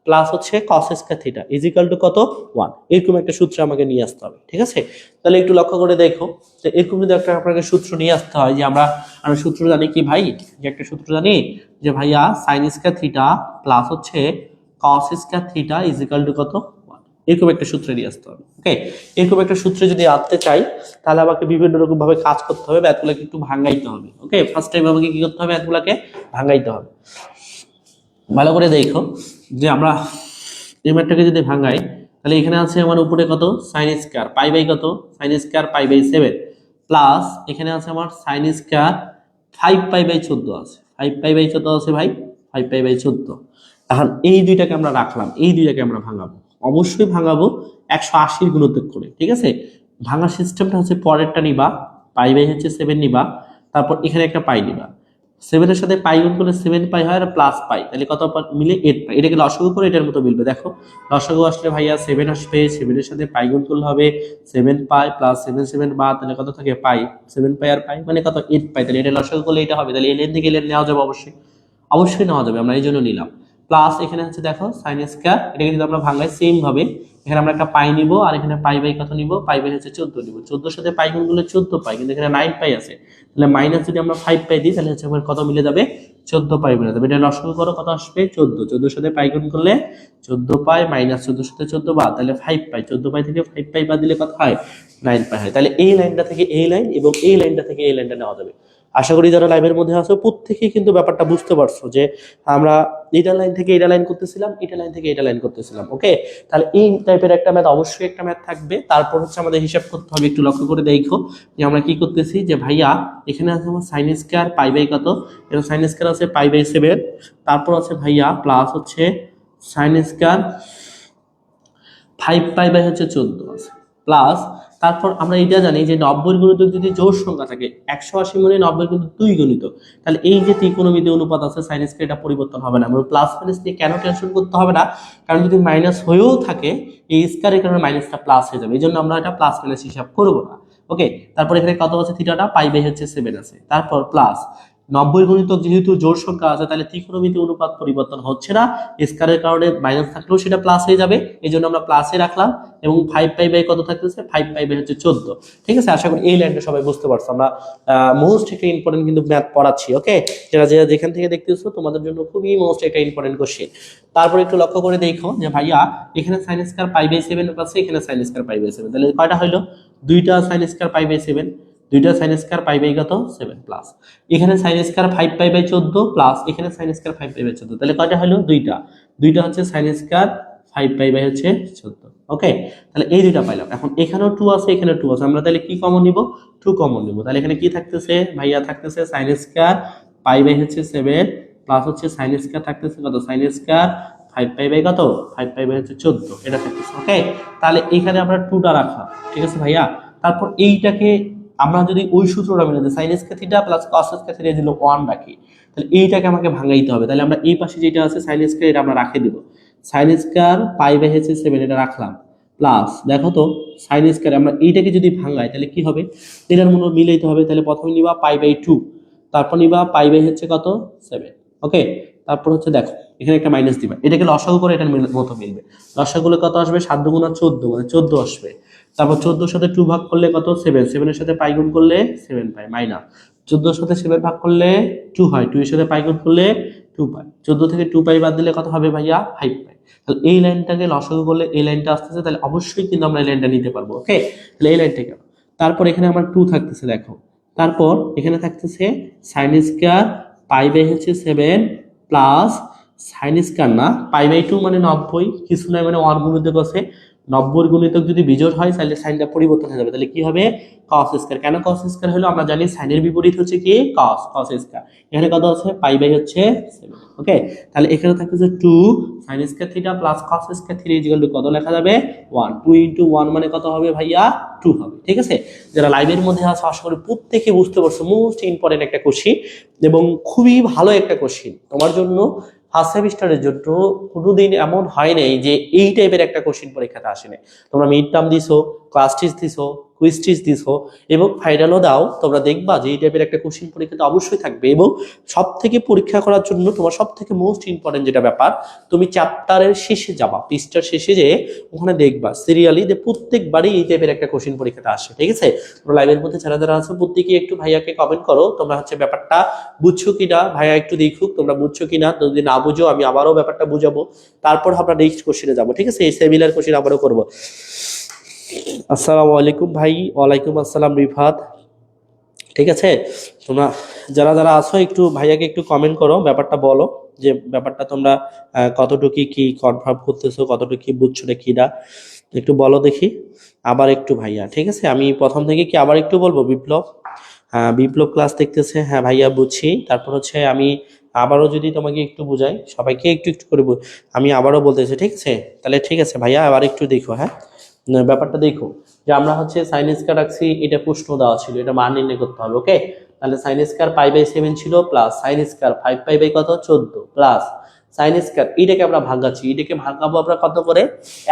প্লাস হচ্ছে cos square theta is equal two কত? 1। এরকম একটা সূত্র আমাকে নিয়ে আসতে হবে, ঠিক আছে। তাহলে একটু লক্ষ্য করে দেখো যে এরকম যদি একটা আপনাকে সূত্র নিয়ে আসতে হয়, যে আমরা সূত্র জানি কি ভাই, যে একটা সূত্র জানি যে ভাইয়া sin স্কয়ার থিটা প্লাস হচ্ছে cos square theta is equal two কত? 1। এরকম একটা সূত্র নিয়ে আসতে হবে। ওকে, এরকম একটা সূত্রে যদি আনতে চাই, তাহলে আমাকে বিভিন্ন রকম ভাবে কাজ করতে হবে, ম্যাথগুলোকে একটু ভাঙাইতে হবে। ওকে, ফার্স্ট টাইম আমাকে কি করতে হবে? ম্যাথগুলোকে ভাঙাইতে হবে। ভালো করে দেখো যে আমরা এই ম্যাথটাকে যদি ভাঙাই, তাহলে এখানে আছে আমার উপরে কত? sin স্কয়ার পাই বাই কত? sin square pi by 7 plus এখানে আছে আমার sin স্কয়ার 5 পাই বাই 14 আছে, 5 পাই বাই 14 আছে ভাই, 5 পাই বাই 14। এখন এই দুইটাকে আমরা রাখলাম, এই দুইটাকে আমরা ভাঙাবো, অবশ্যই ভাঙাবো 180 গুণিতক করে, ঠিক আছে। ভাঙার সিস্টেমটা হচ্ছে পরেরটা নিবা, পাই বাই হচ্ছে 7 নিবা, তারপর এখানে একটা পাই নিবা। 7 এর সাথে পাই গুণ করলে 7 পাই হয়, আর প্লাস পাই, তাহলে কত মিলে 8 পাই। এটাকে লসাগু করে এটার মতো মিলবে। দেখো লসাগু আসলে ভাইয়া 7 আসবে, 7 এর সাথে পাই গুণ করলে হবে 7 পাই প্লাস 7 বাদ, তাহলে কত থাকে? পাই। 7 পাই আর পাই মানে কত? 8 পাই। তাহলে এটা লসাগু করলে এটা হবে, তাহলে এলএন থেকে এলএন নেওয়া যাবে, অবশ্যই নেওয়া যাবে, আমরা এই জন্য নিলাম। প্লাস এখানে হচ্ছে দেখো sin স্কয়ার, এটাকে যদি আমরা ভাঙাই সেম ভাবে, এখানে আমরা একটা পাই নিব, আর এখানে পাই বাই কত নিব? পাই বাই হচ্ছে 14 নিব। 14 এর সাথে পাই গুণ করলে 14 পাই, কিন্তু এখানে 9 পাই আছে, তাহলে মাইনাস যদি আমরা 5 পাই দিই, তাহলে হচ্ছে আমার কত মিলে যাবে? 14 পাই মিলে যাবে। এটা লসাগু করো, কত আসবে? 14। 14 এর সাথে পাই গুণ করলে 14 পাই মাইনাস 14 এর সাথে 14 বাদ, তাহলে 5 পাই। 14 পাই থেকে 5 পাই বাদ দিলে কত হয়? 9 পাই হয়। তাহলে এই লাইনটা থেকে এই লাইন এবং এই লাইনটা থেকে এই লাইনটা নেওয়া যাবে। আশা করি যারা লাইভের মধ্যে আছো প্রত্যেকেই কিন্তু ব্যাপারটা বুঝতে পারছো যে আমরা এটা লাইন থেকে এটা লাইন করতেছিলাম, এটা লাইন থেকে এটা লাইন করতেছিলাম। ওকে, তাহলে এই টাইপের একটা ম্যাথ, অবশ্যই একটা ম্যাথ থাকবে। তারপর হচ্ছে আমাদের হিসাব করতে হবে, একটু লক্ষ্য করে দেখো যে আমরা কি করতেছি। যে ভাইয়া এখানে আছে আমার sin স্কয়ার পাই বাই কত? এটা sin স্কয়ার আছে পাই বাই 7, তারপর আছে ভাইয়া প্লাস হচ্ছে sin স্কয়ার 5 পাই বাই হচ্ছে 14 আছে, প্লাস তারপর আমরা এটা জানি যে 90 গুণিতক যদি জোড় সংখ্যা থাকে, 180 মানে 90 কিন্তু 2 গুণিতক, তাহলে এই যে ত্রিকোণমিতি অনুপাত আছে sin স্কয়ার, এটা পরিবর্তন হবে না। আমরা প্লাস মাইনাস নিয়ে কেন টেনশন করতে হবে না, কারণ যদি মাইনাস হয়েও থাকে এই স্কয়ারের কারণে মাইনাসটা প্লাস হয়ে যাবে, এই জন্য আমরা এটা প্লাস মাইনাস হিসাব করব না। ওকে, তারপর এখানে কত আছে? থিটাটা পাই বাই হচ্ছে 7 আছে, তারপর প্লাস 90 গুণিতক যেহেতু জোড় সংখ্যা আছে তাহলে ত্রিকোণমিতি অনুপাত পরিবর্তন হচ্ছে না, স্কয়ারের কারণে মাইনাস থাকলেও সেটা প্লাস হয়ে যাবে, এই জন্য আমরা প্লাসে রাখলাম। এবং 5 পাই বাই কত থাকতেছে, 5 পাই বাই হচ্ছে 14। ঠিক আছে, আশা করি এই লাইনটা সবাই বুঝতে পারছো। আমরা মোস্ট একটা ইম্পর্টেন্ট কিন্তু ম্যাথ পড়াচ্ছি, ওকে? যারা যারা যেখান থেকে দেখতেছো তোমাদের জন্য খুবই মোস্ট একটা ইম্পর্টেন্ট কোশ্চেন। তারপর একটু লক্ষ্য করে দেখো যে ভাইয়া এখানে সাইন স্কয়ার পাই বাই 7 আছে, এখানে সাইন স্কয়ার পাই বাই 7, তাহলে কয়টা হলো, দুইটা সাইন স্কয়ার পাই বাই 7, দুইটা সাইন স্কয়ার পাই বাই কত 7 প্লাস এখানে sine square 5 pi by 14 plus এখানে সাইন স্কয়ার 5 পাই বাই 14, তাহলে কয়টা হলো, দুইটা, দুইটা হচ্ছে সাইন স্কয়ার 5 পাই বাই হচ্ছে 14। ওকে, তাহলে এই দুইটা পাইলাম। এখন এখানেও 2 আছে, এখানে 2 আছে, আমরা তাহলে কি কমন নিব, 2 কমন নিব। তাহলে এখানে কি থাকতেছে ভাইয়া, থাকতেছে সাইন স্কয়ার পাই বাই হচ্ছে 7 প্লাস হচ্ছে সাইন স্কয়ার থাকতেছে কত, সাইন স্কয়ার 5 পাই বাই কত, 5 পাই বাই হচ্ছে 14, এটা থাকতেছে। ওকে, তাহলে এখানে আমরা 2টা রাখলাম, ঠিক আছে ভাইয়া। তারপর এইটাকে আমরা যদি ওই সূত্রটা মেনে দিই, sine square theta plus cos square theta দিল 1 রাখি, তাহলে এইটাকে আমাকে ভাঙাইতে হবে। তাহলে আমরা এই পাশে যেটা আছে সাইন স্কয়ার, এটা আমরা রাখে দিব, সাইন স্কয়ার পাই বাই হচ্ছে 7, এটা রাখলাম, প্লাস দেখো তো সাইন স্কয়ার আমরা এইটাকে যদি ভাঙাই তাহলে কি হবে, এটার মনে মিলাইতে হবে। তাহলে প্রথমে নিবা পাই বাই 2, তারপর নিবা পাই বাই হচ্ছে কত 7। ওকে, তারপর হচ্ছে দেখো এখানে একটা মাইনাস দিবা, এটাকে লসাগু করে এটার মতো মিলবে। লসাগুলে কত আসবে, 7 গুণা 14 মানে 14 আসবে। তারপর 14 এর সাথে 2 ভাগ করলে কত 7, 7 এর সাথে পাই গুণ করলে 7 পাই, মাইনাস 14 এর সাথে 7 ভাগ করলে 2 হয়, 2 এর সাথে পাই গুণ করলে 2 পাই, 14 থেকে 2 পাই বাদ দিলে কত হবে ভাইয়া, 5 পাই। তাহলে এই লাইনটাকে লসাগু করলে এই লাইনটা আসতেছে, তাহলে অবশ্যই কিন্তু আমরা এই লাইনটা নিতে পারবো। ওকে, তাহলে এই লাইনটা কেন, তারপর এখানে আমার 2 থাকতেছে দেখো, তারপর এখানে থাকতেছে সাইন স্কয়ার পাই বাই হচ্ছে 7 প্লাস সাইন স্কয়ার না পাই বাই 2 মানে 90, কিছু নাই মানে 1 গুণিতক আছে, 90 গুণিতক যদি বিজোড় হয় তাহলে সাইনটা পরিবর্তন হয়ে যাবে। তাহলে কি হবে, cos স্কয়ার। কেন cos স্কয়ার হলো, আমরা জানি সাইনের বিপরীত হচ্ছে কি cos, cos স্কয়ার। এখানে কত আছে, পাই বাই হচ্ছে 7। ওকে, তাহলে এখানে থাকতেছে 2 sin square theta plus cos square theta equal to কত লেখা যাবে, 1। 2 ইনটু 1 মানে কত হবে ভাইয়া, 2 হবে। ঠিক আছে, যারা লাইভের মধ্যে আছে আশা করি প্রত্যেককে বুঝতে পারছো, মোস্ট ইম্পর্টেন্ট একটা কোশ্চেন এবং খুবই ভালো একটা কোশ্চেন তোমার জন্য। ফার্স্ট সেমিস্টারের জন্য কোনোদিন এমন হয় নাই যে এই টাইপের একটা কোশ্চেন পরীক্ষাতে আসে নাই। তোমরা মিড টার্ম দিছো, ক্লাস টেস্ট দিছো, কুইজ টেস্ট দিছো এবং ফাইনালও দাও, তোমরা দেখবা যে এই টাইপের একটা কোশ্চেন পরীক্ষাতে অবশ্যই থাকবে। এবং সব থেকে পরীক্ষা করার জন্য তোমার সব থেকে মোস্ট ইম্পর্টেন্ট যেটা ব্যাপার, তুমি চ্যাপ্টারের শেষে যাবা, পৃষ্ঠার শেষে যে ওখানে দেখবা সিরিয়ালি যে প্রত্যেকবারই এই টাইপের একটা কোশ্চেন পরীক্ষাতে আসে। ঠিক আছে, তোমরা লাইভের মধ্যে যারা যারা আছো প্রত্যেকেই একটু ভাইয়াকে কমেন্ট করো তোমরা হচ্ছে ব্যাপারটা বুঝছো কিনা, ভাইয়া একটু দেখুক তোমরা বুঝছো কিনা। যদি না বুঝো আমি আবারও ব্যাপারটা বুঝাবো, তারপর আমরা নেক্সট কোশ্চেনে যাবো। ঠিক আছে, এই সিমিলার কোশ্চেন আবারও করবো। আসসালামু আলাইকুম ভাই। ওয়ালাইকুম আসসালাম রিফাত। ঠিক আছে, তোমরা যারা যারা আছো একটু ভাইয়াকে একটু কমেন্ট করো, ব্যাপারটা বলো যে ব্যাপারটা তোমরা কতটুকু কি কনফার্ম করতেছো, কতটুকু কি বুঝছো না কি না একটু বলো দেখি। আবার একটু ভাইয়া, ঠিক আছে, আমি প্রথম থেকে কি আবার একটু বলবো, বিপ্লব, হ্যাঁ বিপ্লব ক্লাস দেখতেছে, হ্যাঁ ভাইয়া বুঝছি। তারপর হচ্ছে আমি আবারও যদি তোমাকে একটু বুঝাই, সবাইকে একটু একটু করে আমি আবারও বলতেছি। ঠিক আছে, তাহলে ঠিক আছে ভাইয়া আবার একটু দেখো, হ্যাঁ ব্যাপারটা দেখো যে আমরা হচ্ছে সাইন স্কয়ার রাখছি, এটা প্রশ্ন দেওয়া ছিল, এটা মান নির্ণয় করতে হবে। ওকে, তাহলে সাইন স্কয়ার পাই বাই 7 ছিল plus sine square 5 pi by কত 14 প্লাস সাইন স্কয়ার, এটাকে আমরা ভাঙাচ্ছি, এটাকে ভাঙাবো আমরা কত করে,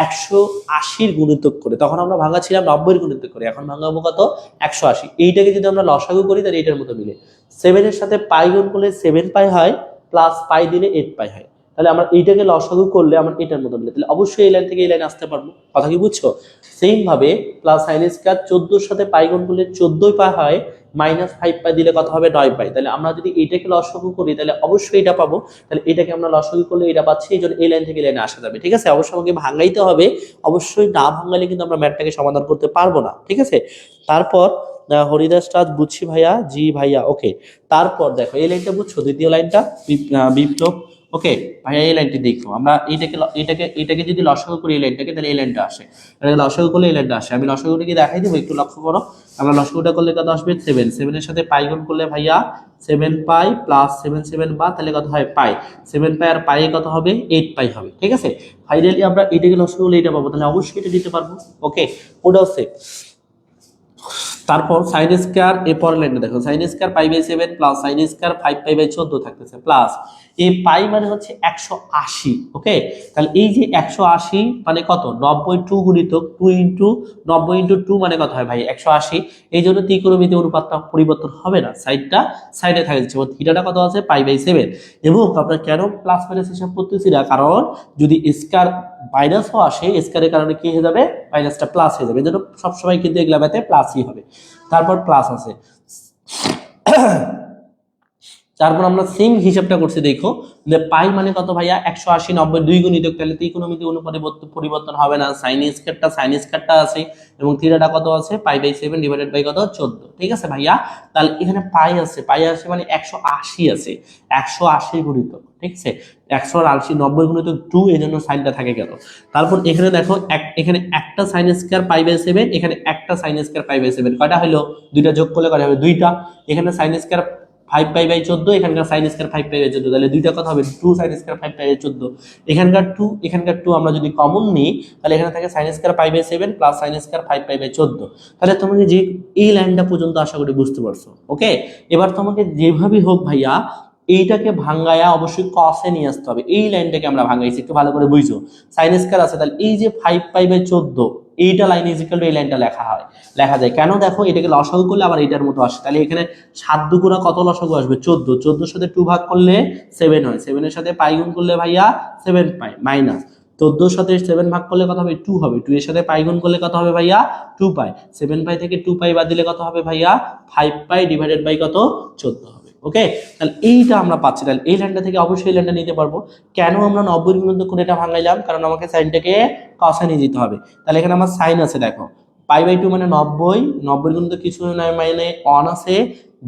180 গুণিতক করে। তখন আমরা ভাঙাছিলাম 90 গুণিতক করে, এখন ভাঙাবো কত, 180। এইটাকে যদি আমরা লসাগু করি তাহলে এটার মতো মিলে 7 এর সাথে পাই গুণ করলে 7 পাই হয়, প্লাস পাই দিলে 8 পাই হয়। তাহলে আমরা এইটাকে লসাগু করলে আমার এটার মতো মিলে, তাহলে অবশ্যই এই লাইন থেকে এই লাইনে আসতে পারবো। কথা কি বুঝছো? সেম ভাবে প্লাস সাইন স্কয়ার 14 এর সাথে পাই গুণ করলে 14 পাই হয়, মাইনাস 5 পাই দিলে কত হবে, 9 পাই। তাহলে আমরা যদি এইটাকে লসাগু করি তাহলে অবশ্যই এটা পাবো। তাহলে এটাকে আমরা লসাগু করলে এটা পাচ্ছি, এই জন্য এই লাইন থেকে লাইনে আসা যাবে। ঠিক আছে, অবশ্যই আমাকে ভাঙাইতে হবে, অবশ্যই না ভাঙালে কিন্তু আমরা ম্যাথটাকে সমাধান করতে পারবো না। ঠিক আছে, তারপর হরিদাস রাজ বুঝছি ভাইয়া, জি ভাইয়া। ওকে, তারপর দেখো এই লাইনটা বুঝছো, দ্বিতীয় লাইনটা বিপ্লব। ওকে ভাইয়া, এই লাইনটি দেখো, আমরা এটাকে যদি লসাগু করি এই লাইনটাকে, তাহলে এই লাইনটা আসে, লসাগু করলে এই লাইনটা আসে। আমি লসাগুটাকে দেখাই দেবো, একটু লক্ষ্য করো। আমরা লসাগুটা করলে কত আসবে, 7, 7 এর সাথে পাই গুণ করলে ভাইয়া 7 পাই প্লাস 7 7 বা তাহলে কত হয় পাই, 7 পাই আর পাই কত হবে, 8 পাই হবে। ঠিক আছে, ফাইনালি আমরা এটাকে লসাগু করলে এটা পাবো, তাহলে অবশ্যই এটা দিতে পারবো। ওকে, ওটা হচ্ছে তারপর সাইন স্কয়ার, এর পরের লাইনটা দেখো, sine square pi by 7 plus sine square 5 pi by 14 থাকতেছে, প্লাস এই পাই মানে হচ্ছে 180। ওকে, তাহলে এই যে 180 মানে কত, 90 গুণিতক 2 ইন্টু 90 ইন্টু 2 মানে কত হয় ভাই 180। এই জন্য ত্রিকোণমিতি অনুপাতটা পরিবর্তন হবে না, সাইডটা সাইডে থাকে যাচ্ছে। থিটাটা কত আছে π/7। এবং আমরা কেন প্লাস মাইনাস হিসাব করতেছি না, কারণ যদি স্কয়ার মাইনাসও আসে স্কয়ারের কারণে কি হয়ে যাবে, মাইনাসটা প্লাস হয়ে যাবে। এজন্য সবসময় কিন্তু এগুলা ব্যাতে প্লাসই হবে। তারপর প্লাস আছে, তারপর আমরা সেম হিসাবটা করছি, দেখো যে পাই মানে কত ভাইয়া 180 90 2 গুণিতক, তাহলে ত্রিকোণমিতি অনুপাতে পরিবর্তন হবে না, সাইন স্কয়ারটা আছে এবং থিটাটা কত আছে π/7 ডিভাইডেড বাই কত 14। ঠিক আছে ভাইয়া, তাহলে এখানে পাই আছে মানে 180 আছে, 180 গুণিতক, ঠিক আছে 180 90 গুণিতক 2, এই জন্য সাইনটা থাকে কেন। তারপর এখানে দেখো এখানে একটা সাইন স্কয়ার π/7, এখানে একটা সাইন স্কয়ার π/7, কয়টা হলো, দুইটা যোগ করলে কয়টা হবে, দুইটা। এখানে সাইন স্কয়ার 5π/14, এখানকার সাইন স্কয়ার 5π/14, তাহলে দুইটা কথা হবে 2 সাইন স্কয়ার 5π/14। এখানকার 2 আমরা যদি কমন নিই তাহলে এখানে থাকে sine square π/7 plus sine square 5π/14। তাহলে তোমাকে যে এই লাইনটা পর্যন্ত আশা করি বুঝতে পারছো। ওকে, এবার তোমাকে যেভাবেই হোক ভাইয়া এইটাকে ভাঙায়া অবশ্যই কসে নিয়ে আসতে হবে। এই লাইনটাকে আমরা ভাঙাইছি, একটু ভালো করে বুঝো। সাইন স্কয়ার আছে, তাহলে এই যে 5π/14 এইটা লাইন ইজিক্যাল টু এই লাইনটা লেখা যায় কেন, দেখো এটাকে লসাগু করলে আবার এটার মতো আসে। তাহলে এখানে 7 দুগুণা কত লসাগু আসবে 14, 14 সাথে 2 ভাগ করলে 7 হয়, 7 এর সাথে পাই গুণ করলে ভাইয়া 7 পাই, মাইনাস 14 সাথে 7 ভাগ করলে কত হবে 2 হবে, 2 এর সাথে পাই গুণ করলে কত হবে ভাইয়া 2 পাই, 7 পাই থেকে 2 পাই বাদ দিলে কত হবে ভাইয়া 5 পাই ডিভাইডেড বাই কত 14 হবে। ওকে, তাহলে এইটা আমরা পাচ্ছি। তাহলে এই লাইনটা থেকে অবশ্যই লাইনটা নিতে পারবো। কেন আমরা 90 গুণিতক করে এটা ভাঙাইলাম, কারণ আমাকে সাইনটাকে কসে নিয়ে যেতে হবে। তাহলে এখানে আমার সাইন আছে, দেখো π/2 মানে 90, 90 গুণিতক কিছু নয় মানে 1 আছে,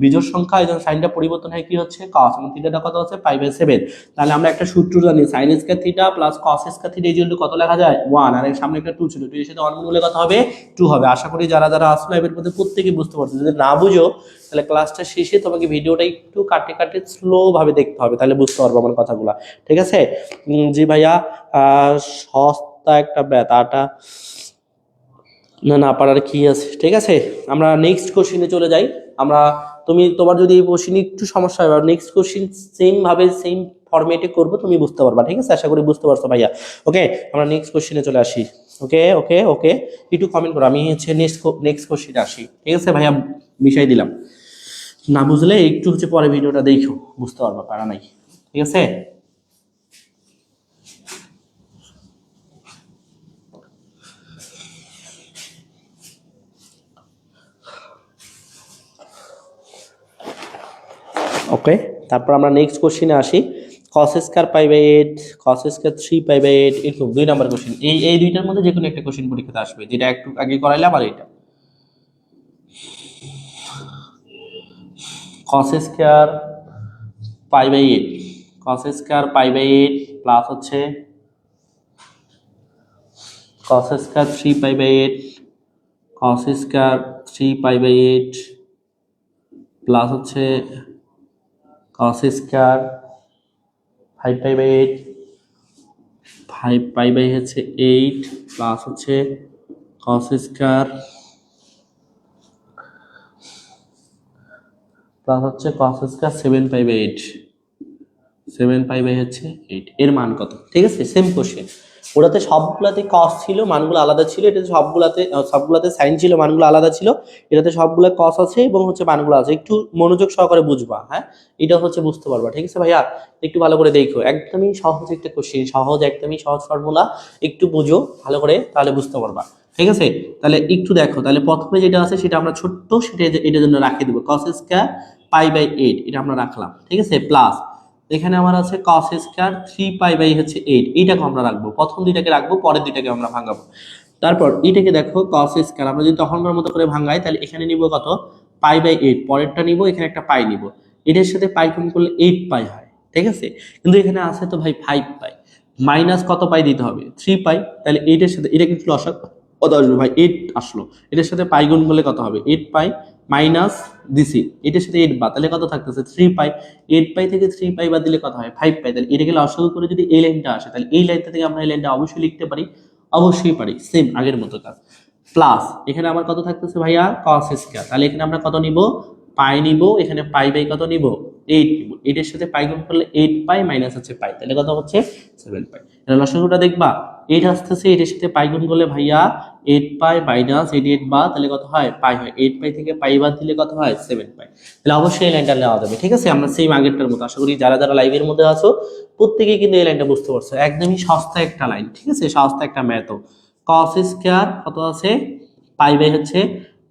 বিজোড় সংখ্যা, এই জন্য সাইনটা পরিবর্তন হয় কি হচ্ছে cos, এবং থিটাটা কত আছে π/7। তাহলে আমরা একটা সূত্র জানি, sin square theta plus cos square theta equal to কত লেখা যায় 1, আর এর সামনে একটা 2 ছিল, 2 এর সাথে 1 গুণ করলে কত হবে 2 হবে। আশা করি যারা আসলে এর মধ্যে প্রত্যেকই বুঝতে পারছো। যদি না বুঝো তাহলে ক্লাসটা শেষে তোমাকে ভিডিওটা একটু কাটে কাটে স্লো ভাবে দেখতে হবে, তাহলে বুঝতে পারবো আমার কথাগুলো। ঠিক আছে, জি ভাইয়া, সস্তা একটা ব্যথাটা না পারার কি আছে। ঠিক আছে, আমরা নেক্সট কোশ্চেনে চলে যাই। তোমার যদি এই কোশ্চেন একটু সমস্যা হয়, নেক্সট কোশ্চেন সেম ভাবে সেম ফরম্যাটে করব, তুমি বুঝতে পারবা। ঠিক আছে, আশা করি বুঝতে পারছো ভাইয়া। ওকে, আমরা নেক্সট কোশ্চেনে চলে আসি। ওকে ওকে ওকে, একটু কমেন্ট করো, আমি হচ্ছে নেক্সট কোশ্চেনে আসি। ঠিক আছে ভাইয়া, বিষয় দিলাম, না বুঝলে একটু হচ্ছে পরে ভিডিওটা দেখো, বুঝতে পারবা, পারা নাই। ঠিক আছে, ওকে। তারপর আমরা নেক্সট কোশ্চেনে আসি। cos স্কয়ার π/8, cos স্কয়ার 3π/8, এরকম 2 নাম্বার কোশ্চেন। এই দুইটার মধ্যে যে কোনো একটা কোশ্চেন পরীক্ষাতে আসবে, যেটা একটু আগে করাইলাম আর এটা। cos square π/8, cos square π/8 plus হচ্ছে cos square 3π/8, cos square 3π/8 plus হচ্ছে cos স্কয়ার 5π/8, 5π/8 হচ্ছে 8 প্লাস হচ্ছে cos স্কয়ার প্লাস হচ্ছে cos স্কয়ার 7π/8, 7π/8 হচ্ছে 8, এর মান কত? ঠিক আছে, সেম কোশ্চেন। ওটাতে সবগুলাতে cos ছিল, মানগুলো আলাদা ছিল। এটাতে সবগুলাতে sin ছিল, মানগুলো আলাদা ছিল। এটাতে সবগুলা cos আছে এবং হচ্ছে মানগুলো আছে। একটু মনোযোগ সহকারে বুঝবা, হ্যাঁ, এটা হচ্ছে বুঝতে পারবা। ঠিক আছে ভাইয়া, একটু ভালো করে দেখো, একদমই সহজ একটা কোশ্চেন, একদমই সহজ ফর্মুলা, একটু বুঝো ভালো করে, তাহলে বুঝতে পারবা। ঠিক আছে, তাহলে একটু দেখো, তাহলে প্রথমে যেটা আছে সেটা আমরা ছোট্ট, সেটা এটার জন্য রাখিয়ে দেবো, cos স্কয়ার π/8, এটা আমরা রাখলাম। ঠিক আছে, প্লাস এখানে আমার আছে cos স্কয়ার 3π/8, এইটাকে আমরা রাখবো, প্রথম দুইটাকে রাখবো, পরের দুইটাকে আমরা ভাঙাবো। তারপর এটাকে দেখো cos স্কয়ার, আমরা যদি তখনকার মতো করে ভাঙাই তাহলে এখানে নিব কত π/8, পরেরটা নিব, এখানে একটা পাই নিব, এটার সাথে পাই গুণ করলে 8 পাই হয়। ঠিক আছে, কিন্তু এখানে আছে তো ভাই 5 পাই, মাইনাস কত পাই দিতে হবে 3 পাই, তাহলে 8 এর সাথে এটা কিন্তু লসাগু কত আসবে ভাই 8 আসলো, এটার সাথে পাই গুণ করলে কত হবে 8 পাই মাইনাস দিছি, এটার সাথে 8 বাদ, তাহলে কত থাকতেছে 3 পাই, 8 পাই থেকে 3 পাই বাদ দিলে কত হয় 5 পাই। তাহলে এটাকে লসাগু করে যদি এই লাইনটা আসে, তাহলে এই লাইনটা থেকে আমরা এই লাইনটা অবশ্যই লিখতে পারি, অবশ্যই পারি, সেম আগের মতো কাজ। প্লাস এখানে আমার কত থাকতেছে ভাইয়া cos স্কয়ার, তাহলে এখানে আমরা কত নিব পাই নিব, এখানে পাই বাই কত নিব 8 নিব, 8 এর সাথে পাই গুণ করলে 8 পাই মাইনাস হচ্ছে পাই, তাহলে কত হচ্ছে 7 পাই। তাহলে লসাগুটা দেখবা 8 আসতেছে, 8 এর সাথে পাই গুণ করলে ভাইয়া 8 পাই মাইনাস 8 বাদ, তাহলে কত হয় পাই হয়, 8 পাই থেকে পাই বাদ দিলে কত হয় 7 পাই। তাহলে অবশ্যই এই লাইনটা নেওয়া যাবে, ঠিক আছে। আমরা সেম আগেরটার মতো, আশা করি যারা যারা লাইভের মধ্যে আছো প্রত্যেকেই কিন্তু এই লাইনটা বুঝতে পারছো, একদমই সস্তা একটা লাইন, ঠিক আছে, সস্তা একটা ম্যাথ। cos স্কয়ার কত আছে পাই বাই হচ্ছে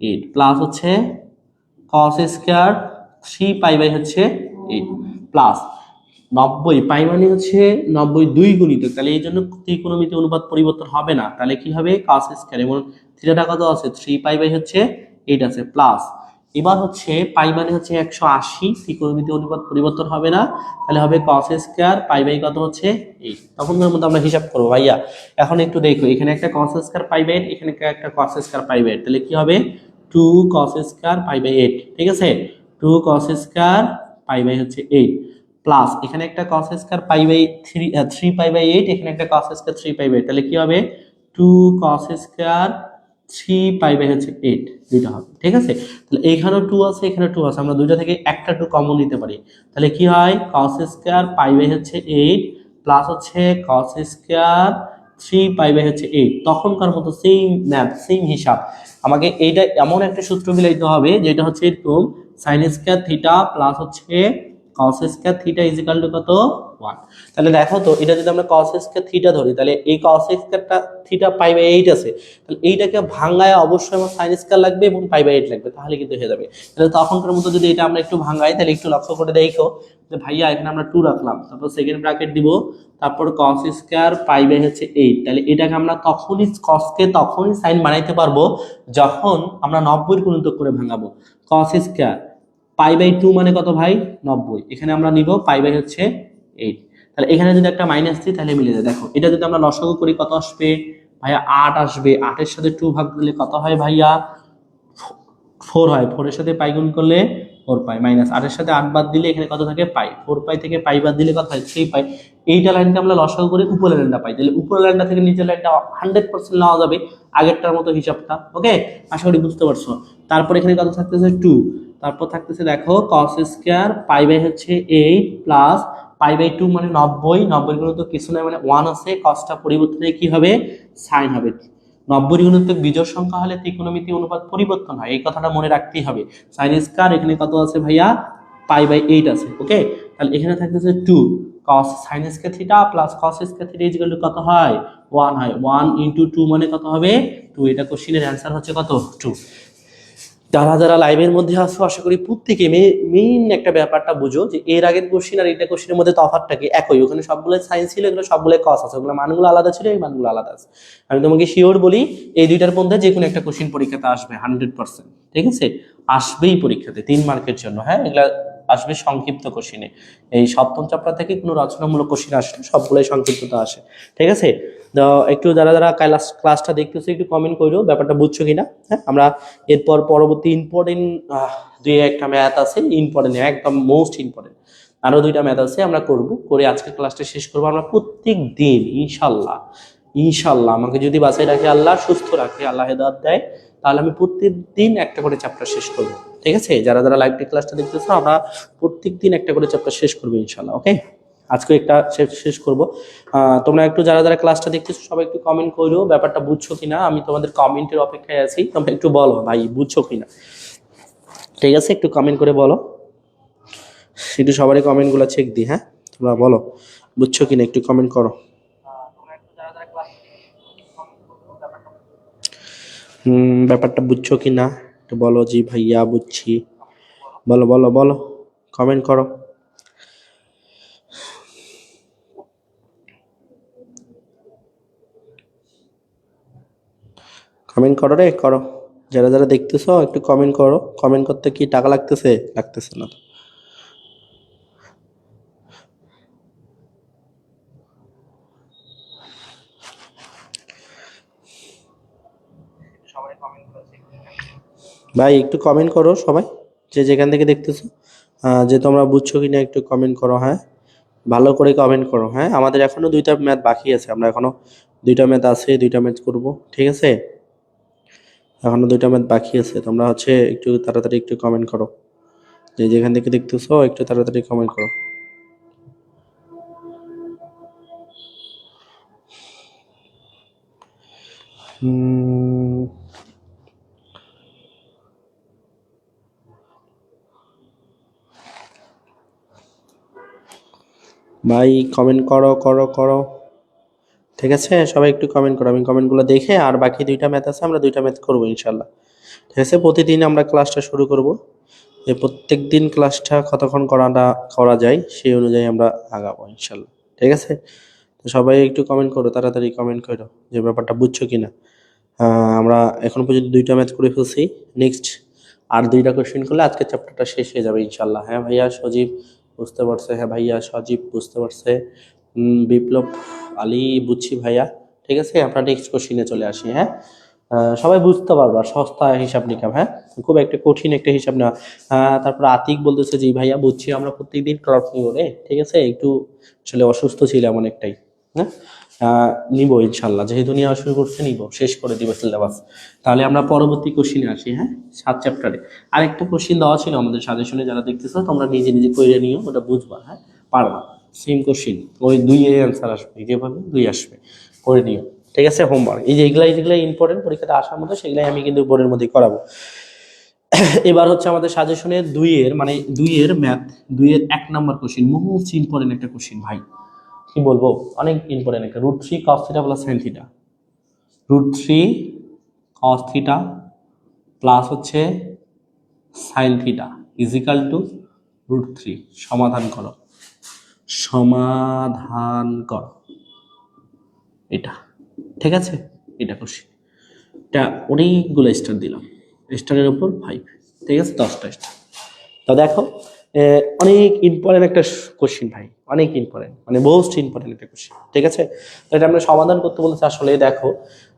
8 প্লাস হচ্ছে cos স্কয়ার 3 পাই বাই হচ্ছে 8 প্লাস 90 পাই মানে হচ্ছে 90 দুই গুণিতক, তাহলে এই জন্য ত্রিকোণমিতি অনুপাত পরিবর্তন হবে না, তাহলে কি হবে cos স্কয়ার এবং থিটাটা কত আছে 3 পাই বাই হচ্ছে 8 আছে প্লাস, এবার হচ্ছে পাই মানে হচ্ছে 180, ত্রিকোণমিতি অনুপাত পরিবর্তন হবে না, তাহলে হবে cos স্কয়ার পাই বাই কত হচ্ছে 8। তখনকার মধ্যে আমরা হিসাব করবো ভাইয়া। এখন একটু দেখো, এখানে একটা cos স্কয়ার পাই বাই 8, এখানে একটা cos স্কয়ার পাই বাই 8, তাহলে কি হবে 2 cos স্কয়ার পাই বাই 8, ঠিক আছে, 2 cos স্কয়ার পাই বাই হচ্ছে 8 প্লাস এখানে একটা cos square pi by 3 pi by 8, এখানে একটা cos স্কয়ার 3 পাই বাই, তাহলে কি হবে 2 cos স্কয়ার 3 পাই বাই হচ্ছে 8, দুইটা হবে, ঠিক আছে। তাহলে এখানেও 2 আছে, এখানে 2 আছে, আমরা দুইটা থেকে একটা 2 কমন নিতে পারি, তাহলে কি হয় cos স্কয়ার পাই বাই হচ্ছে 8 প্লাস হচ্ছে cos স্কয়ার 3 পাই বাই হচ্ছে 8। তখনকার মতো সেম ম্যাথ সেম হিসাব, আমাকে এইটা এমন একটা সূত্র মিলাইতে হবে যেটা হচ্ছে এরকম sin স্কয়ার থিটা প্লাস হচ্ছে cos square theta is equal two কত 1। তাহলে দেখো তো, এটা যদি আমরা cos স্কয়ার থিটা ধরি, তাহলে এই cos স্কয়ারটা থিটা পাই বাই 8 আছে, তাহলে এইটাকে ভাঙায় অবশ্যই আমার sin স্কয়ার লাগবে এবং পাই বাই 8 লাগবে, তাহলে কিন্তু হয়ে যাবে। তাহলে তখনকার মতো যদি এটা আমরা একটু ভাঙাই, তাহলে একটু লক্ষ্য করে দেখো যে ভাইয়া এখানে আমরা 2 রাখলাম, তারপর সেকেন্ড ব্র্যাকেট দিব, তারপর cos স্কয়ার পাই বাই হচ্ছে 8, তাহলে এটাকে আমরা তখনই cos কে তখনই sin বানাইতে পারবো যখন আমরা 90 এর গুণিতক করে ভাঙাবো। cos স্কয়ার পাই বাই 2 মানে কত ভাই 90, এখানে আমরা নিব পাই বাই হচ্ছে 8, তাহলে এখানে যদি একটা মাইনাস দিই তাহলে মিলে যায়। দেখো এটা যদি আমরা লসাগু করি কত আসবে ভাইয়া 8 আসবে, 8 এর সাথে 2 ভাগ দিলে কত হয় ভাইয়া 4 হয়, 4 এর সাথে পাই গুণ করলে 4 পাই মাইনাস 8 এর সাথে 8 বাদ দিলে এখানে কত থাকে পাই, 4 পাই থেকে পাই বাদ দিলে কত হয় 3 পাই। এইটা লাইনকে আমরা লসাগু করে উপরের লাইনটা পাই, তাহলে উপরের লাইনটা থেকে নিচের লাইনটা 100% নেওয়া যাবে আগেরটার মতো হিসাবটা। ওকে, আশা করি বুঝতে পারছো। তারপর এখানে কত থাকতেছে 2, তারপর থাকতেছে দেখো cos স্কয়ার পাই বাই হচ্ছে 8 প্লাস পাই বাই 2 মানে 90, 90 গুণ তো কিছু না মানে 1 আছে, cosটা পরিবর্তনে কি হবে sin হবে। 90 গুণিতক বিজোড় সংখ্যা হলে ত্রিকোণমিতি অনুপাত পরিবর্তন হয়, এই কথাটা মনে রাখতেই হবে। sin স্কয়ার এখানে কত আছে ভাইয়া পাই বাই 8 আছে, ওকে। তাহলে এখানে থাকতেছে 2 cos sin square theta plus cos square theta is equal two কত হয় 1 হয়, 1 ইনটু 2 মানে কত হবে 2, এটা কোশ্চেনের অ্যানসার হচ্ছে কত 2। যারা যারা লাইভের মধ্যে আসো আশা করি প্রত্যেকে মেইন একটা ব্যাপারটা বুঝো যে এর আগের কোশ্চেন আর এটা কোশ্চেনের মধ্যে তফাৎটা কি একই, ওখানে সবগুলো সাইন্স ছিল, এগুলো সবগুলো কস আছে, ওগুলো মানগুলো আলাদা ছিল, এই মানগুলো আলাদা আছে। আমি তোমাকে শিওর বলি এই দুইটার মধ্যে যে কোনো একটা কোশ্চেন পরীক্ষাতে আসবে 100%, ঠিক আছে, আসবেই পরীক্ষাতে 3 মার্কের জন্য। হ্যাঁ, এগুলা আসবে সংক্ষিপ্ত কোশ্চেনে, এই সপ্তম চ্যাপ্টার থেকে কোনো রচনামূলক কোশ্চেন আসে না, সবগুলোই সংক্ষিপ্ততা আসে, ঠিক আছে। তো একটু যারা যারা ক্লাসটা দেখতেছো একটু কমেন্ট করো ব্যাপারটা বুঝছো কিনা। হ্যাঁ, আমরা এরপর পরবর্তী ইম্পর্টেন্ট দুই একটা ম্যাথ আছে, ইম্পর্টেন্ট একদম মোস্ট ইম্পর্টেন্ট আরো দুইটা ম্যাথ আছে, আমরা করব করে আজকে ক্লাসটা শেষ করবো। আমরা প্রত্যেক দিন ইনশাল্লাহ ইনশাল্লাহ আমাকে যদি বাঁচাই রাখে আল্লাহ, সুস্থ রাখে আল্লাহ, হেদায়েত দেয়, তাহলে আমি প্রত্যেক দিন একটা করে চ্যাপ্টার শেষ করবো, ঠিক আছে। যারা যারা লাইভ ক্লাসটা দেখতেছো আমরা প্রত্যেক দিন একটা করে চ্যাপ্টার শেষ করবো ইনশাল্লাহ, ওকে। আজকে একটা শেষ করব। তোমরা একটু যারা যারা ক্লাসটা দেখতেছো সবাই একটু কমেন্ট করো ব্যাপারটা বুঝছো কিনা, আমি তোমাদের কমেন্টের অপেক্ষায় আছি, তোমরা একটু বলো ভাই বুঝছো কিনা, ঠিক আছে, একটু কমেন্ট করে বলো, একটু সবারই কমেন্টগুলো চেক দিই। হ্যাঁ, তোমরা বলো বুঝছো কিনা, একটু কমেন্ট করো। ব্যাপারটা বুঝছো কিনা একটু বলো, জি ভাইয়া বুঝছি, বলো বলো বলো, কমেন্ট করো। কমেন্ট করো রে, করো, যারা যারা দেখতেছো একটু কমেন্ট করো। কমেন্ট করতে কি টাকা লাগতেছে? লাগতেছে না। ভাই একটু কমেন্ট করো সবাই, যে যেখান থেকে দেখতেছো, যে তোমরা বুঝছো কিনা একটু কমেন্ট করো। হ্যাঁ, ভালো করে কমেন্ট করো। হ্যাঁ, আমাদের এখনো 2টা ম্যাথ বাকি আছে, আমরা এখনো 2টা ম্যাথ আছে, 2টা ম্যাথ করব, ঠিক আছে, এখনো 2টা ম্যাথ বাকি আছে। তোমরা হচ্ছে একটু তাড়াতাড়ি একটু কমেন্ট করো যে যেখান থেকে দেখতেছো একটু তাড়াতাড়ি কমেন্ট করো। ভাই কমেন্ট করো করো করো, ঠিক আছে? সবাই একটু কমেন্ট করো, আমি কমেন্টগুলো দেখে আর বাকি 2টা ম্যাথ আছে, আমরা 2টা ম্যাথ করবো ইনশাল্লাহ, ঠিক আছে? প্রতিদিন আমরা ক্লাসটা শুরু করব, যে প্রত্যেক দিন ক্লাসটা কতক্ষণ করা যায় সেই অনুযায়ী আমরা আগাবো ইনশাল্লাহ, ঠিক আছে? তো সবাই একটু কমেন্ট করো, তাড়াতাড়ি কমেন্ট করো যে ব্যাপারটা বুঝছো কিনা। আমরা এখন পর্যন্ত 2টা ম্যাথ করে ফেলছি, নেক্সট আর 2টা কোশ্চেন করলে আজকের চ্যাপ্টারটা শেষ হয়ে যাবে ইনশাল্লাহ। হ্যাঁ ভাইয়া সজীব বুঝতে পারছে, হ্যাঁ ভাইয়া সজীব বুঝতে পারছে, বিপ্লব আলী বুঝছি ভাইয়া, ঠিক আছে? আমরা নেক্সট কোশ্চেনে চলে আসি। হ্যাঁ, সবাই বুঝতে পারবা, সস্তা হিসাব নিকাম, হ্যাঁ, খুব একটা কঠিন একটা হিসাব না। তারপর আতিক বলতেছে জি ভাইয়া বুঝছি, আমরা প্রত্যেকদিন ক্লাস নিব রে, ঠিক আছে? একটু আসলে অসুস্থ ছিলাম অনেকটাই, হ্যাঁ, নিব ইনশাল্লাহ, যেহেতু নিয়ে শুরু করছে নিব, শেষ করে দিব সিলেবাস। তাহলে আমরা পরবর্তী কোশ্চিনে আসি। হ্যাঁ, 7 চ্যাপ্টারে আরেকটা কোশ্চিন দেওয়া ছিল আমাদের সাজেশনে, যারা দেখতেছো তোমরা নিজে নিজে করে নিও, ওটা বুঝবা, হ্যাঁ, পারবা। সেম কোশ্চিন, ওই 2 এর অ্যান্সার আসবে, যেভাবে 2 আসবে করে নিও, ঠিক আছে? হোমওয়ার্ক এই যে যেগুলাই ইম্পর্টেন্ট পরীক্ষাতে আসার মতো, সেগুলাই আমি কিন্তু বোর্ডের মধ্যেই করাবো। এবার হচ্ছে আমাদের সাজেশনের 2 এর মানে 2 এর ম্যাথ 2 এর 1 নাম্বার কোশ্চিন, মোস্ট ইম্পর্টেন্ট একটা কোশ্চিন ভাই, কি বলবো, অনেক ইম্পর্টেন্ট একটা। √3 cos theta plus sin theta, √3 cos theta plus হচ্ছে sin থিটা ইজিক্যাল টু √3। সমাধান করো, সমাধান করো এটা, ঠিক আছে? এটা কোশ্চিন, এটা অনেকগুলো স্টার দিলাম, স্টারের উপর 5, ঠিক আছে? 10টা স্টার। তো দেখো অনেক ইম্পর্টেন্ট একটা কোশ্চিন ভাই, অনেক ইম্পর্টেন্ট, মানে মোস্ট ইম্পর্টেন্ট একটা কোশ্চিন, ঠিক আছে? তো এটা আমরা সমাধান করতে বলেছি। আসলে দেখো,